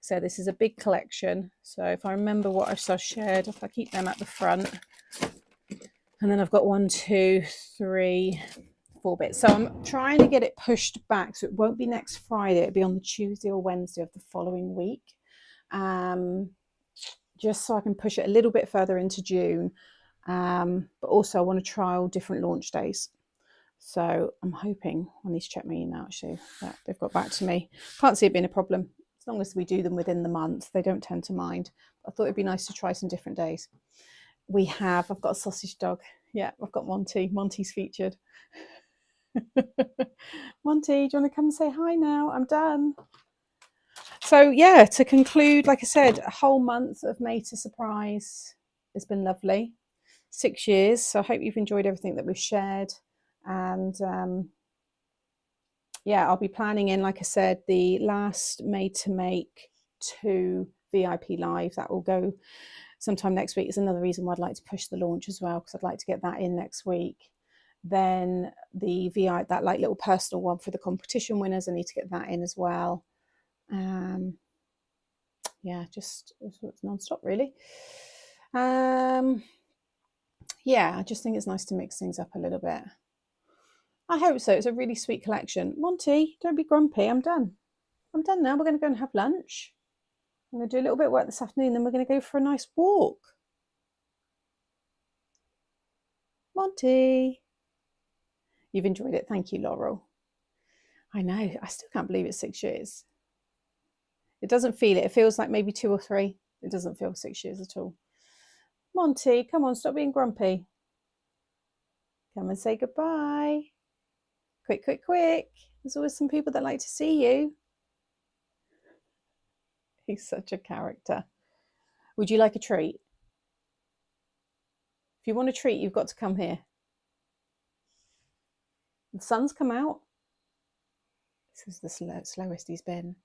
So this is a big collection. So if I remember what I shared, if I keep them at the front, and then I've got 1, 2, 3, 4 bits. So I'm trying to get it pushed back, so it won't be next Friday. It'll be on the Tuesday or Wednesday of the following week, just so I can push it a little bit further into June. But also I want to trial different launch days. So I'm hoping, I need to check my email actually, that they've got back to me. Can't see it being a problem. As long as we do them within the month, they don't tend to mind. I thought it'd be nice to try some different days. I've got a sausage dog. Yeah, I've got Monty. Monty's featured. Monty, do you want to come and say hi now? I'm done. So yeah, to conclude, like I said, a whole month of Made to Surprise. It's been lovely. 6 years. So I hope you've enjoyed everything that we've shared. And yeah, I'll be planning in, like I said, the last Made to Make 2 VIP live that will go sometime next week. Is another reason why I'd like to push the launch as well, because I'd like to get that in next week. Then the VI, that like little personal one for the competition winners, I need to get that in as well. Yeah, just it's non-stop really. Yeah, I just think it's nice to mix things up a little bit. I hope so. It's a really sweet collection. Monty, don't be grumpy. I'm done. I'm done now. We're going to go and have lunch. I'm going to do a little bit of work this afternoon, then we're going to go for a nice walk. Monty. You've enjoyed it. Thank you, Laurel. I know. I still can't believe it's 6 years. It doesn't feel it. It feels like maybe 2 or 3. It doesn't feel 6 years at all. Monty, come on, stop being grumpy. Come and say goodbye. Quick, quick, quick. There's always some people that like to see you. He's such a character. Would you like a treat? If you want a treat, you've got to come here. The sun's come out. This is the slowest he's been.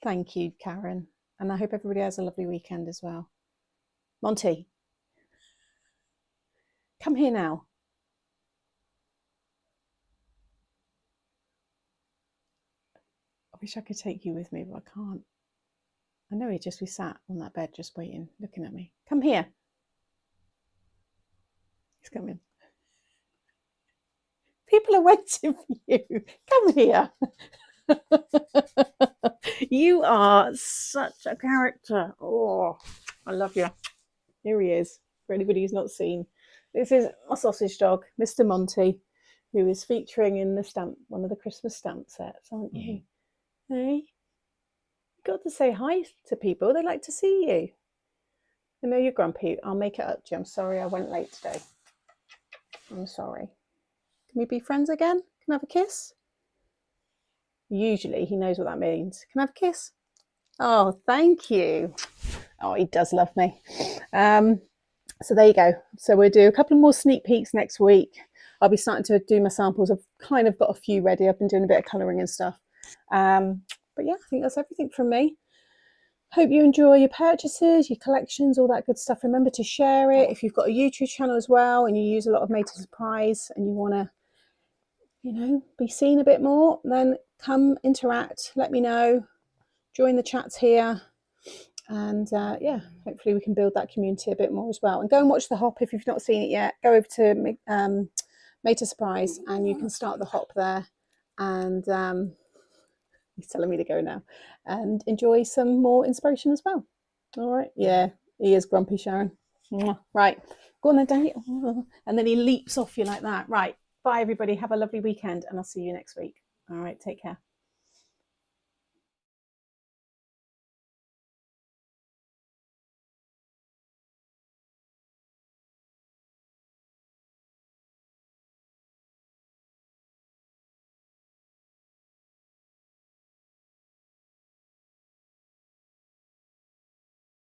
Thank you, Karen. And I hope everybody has a lovely weekend as well. Monty, come here now. I wish I could take you with me, but I can't. I know he'd just be sat on that bed just waiting, looking at me. Come here. He's coming. People are waiting for you. Come here. You are such a character. Oh, I love you. Here he is. For anybody who's not seen, this is my sausage dog, Mr. Monty, who is featuring in the stamp, one of the Christmas stamp sets, aren't you? Hey, you've got to say hi to people. They like to see you. I know you're grumpy. I'll make it up to you. I'm sorry I went late today. I'm sorry. Can we be friends again? Can I have a kiss? Usually he knows what that means. Can I have a kiss? Oh, thank you. Oh, he does love me. So there you go. So we'll do a couple more sneak peeks next week. I'll be starting to do my samples. I've kind of got a few ready. I've been doing a bit of colouring and stuff. But yeah, I think that's everything from me. Hope you enjoy your purchases, your collections, all that good stuff. Remember to share it. If you've got a YouTube channel as well and you use a lot of Made to Surprise and you want to, you know, be seen a bit more, then come interact, let me know, join the chats here. And yeah, hopefully we can build that community a bit more as well. And go and watch the hop if you've not seen it yet. Go over to Made to Surprise and you can start the hop there. And he's telling me to go now. And enjoy some more inspiration as well. All right. Yeah, he is grumpy, Sharon. Right. Go on then, Danny. And then he leaps off you like that. Right. Bye, everybody. Have a lovely weekend. And I'll see you next week. All right. Take care.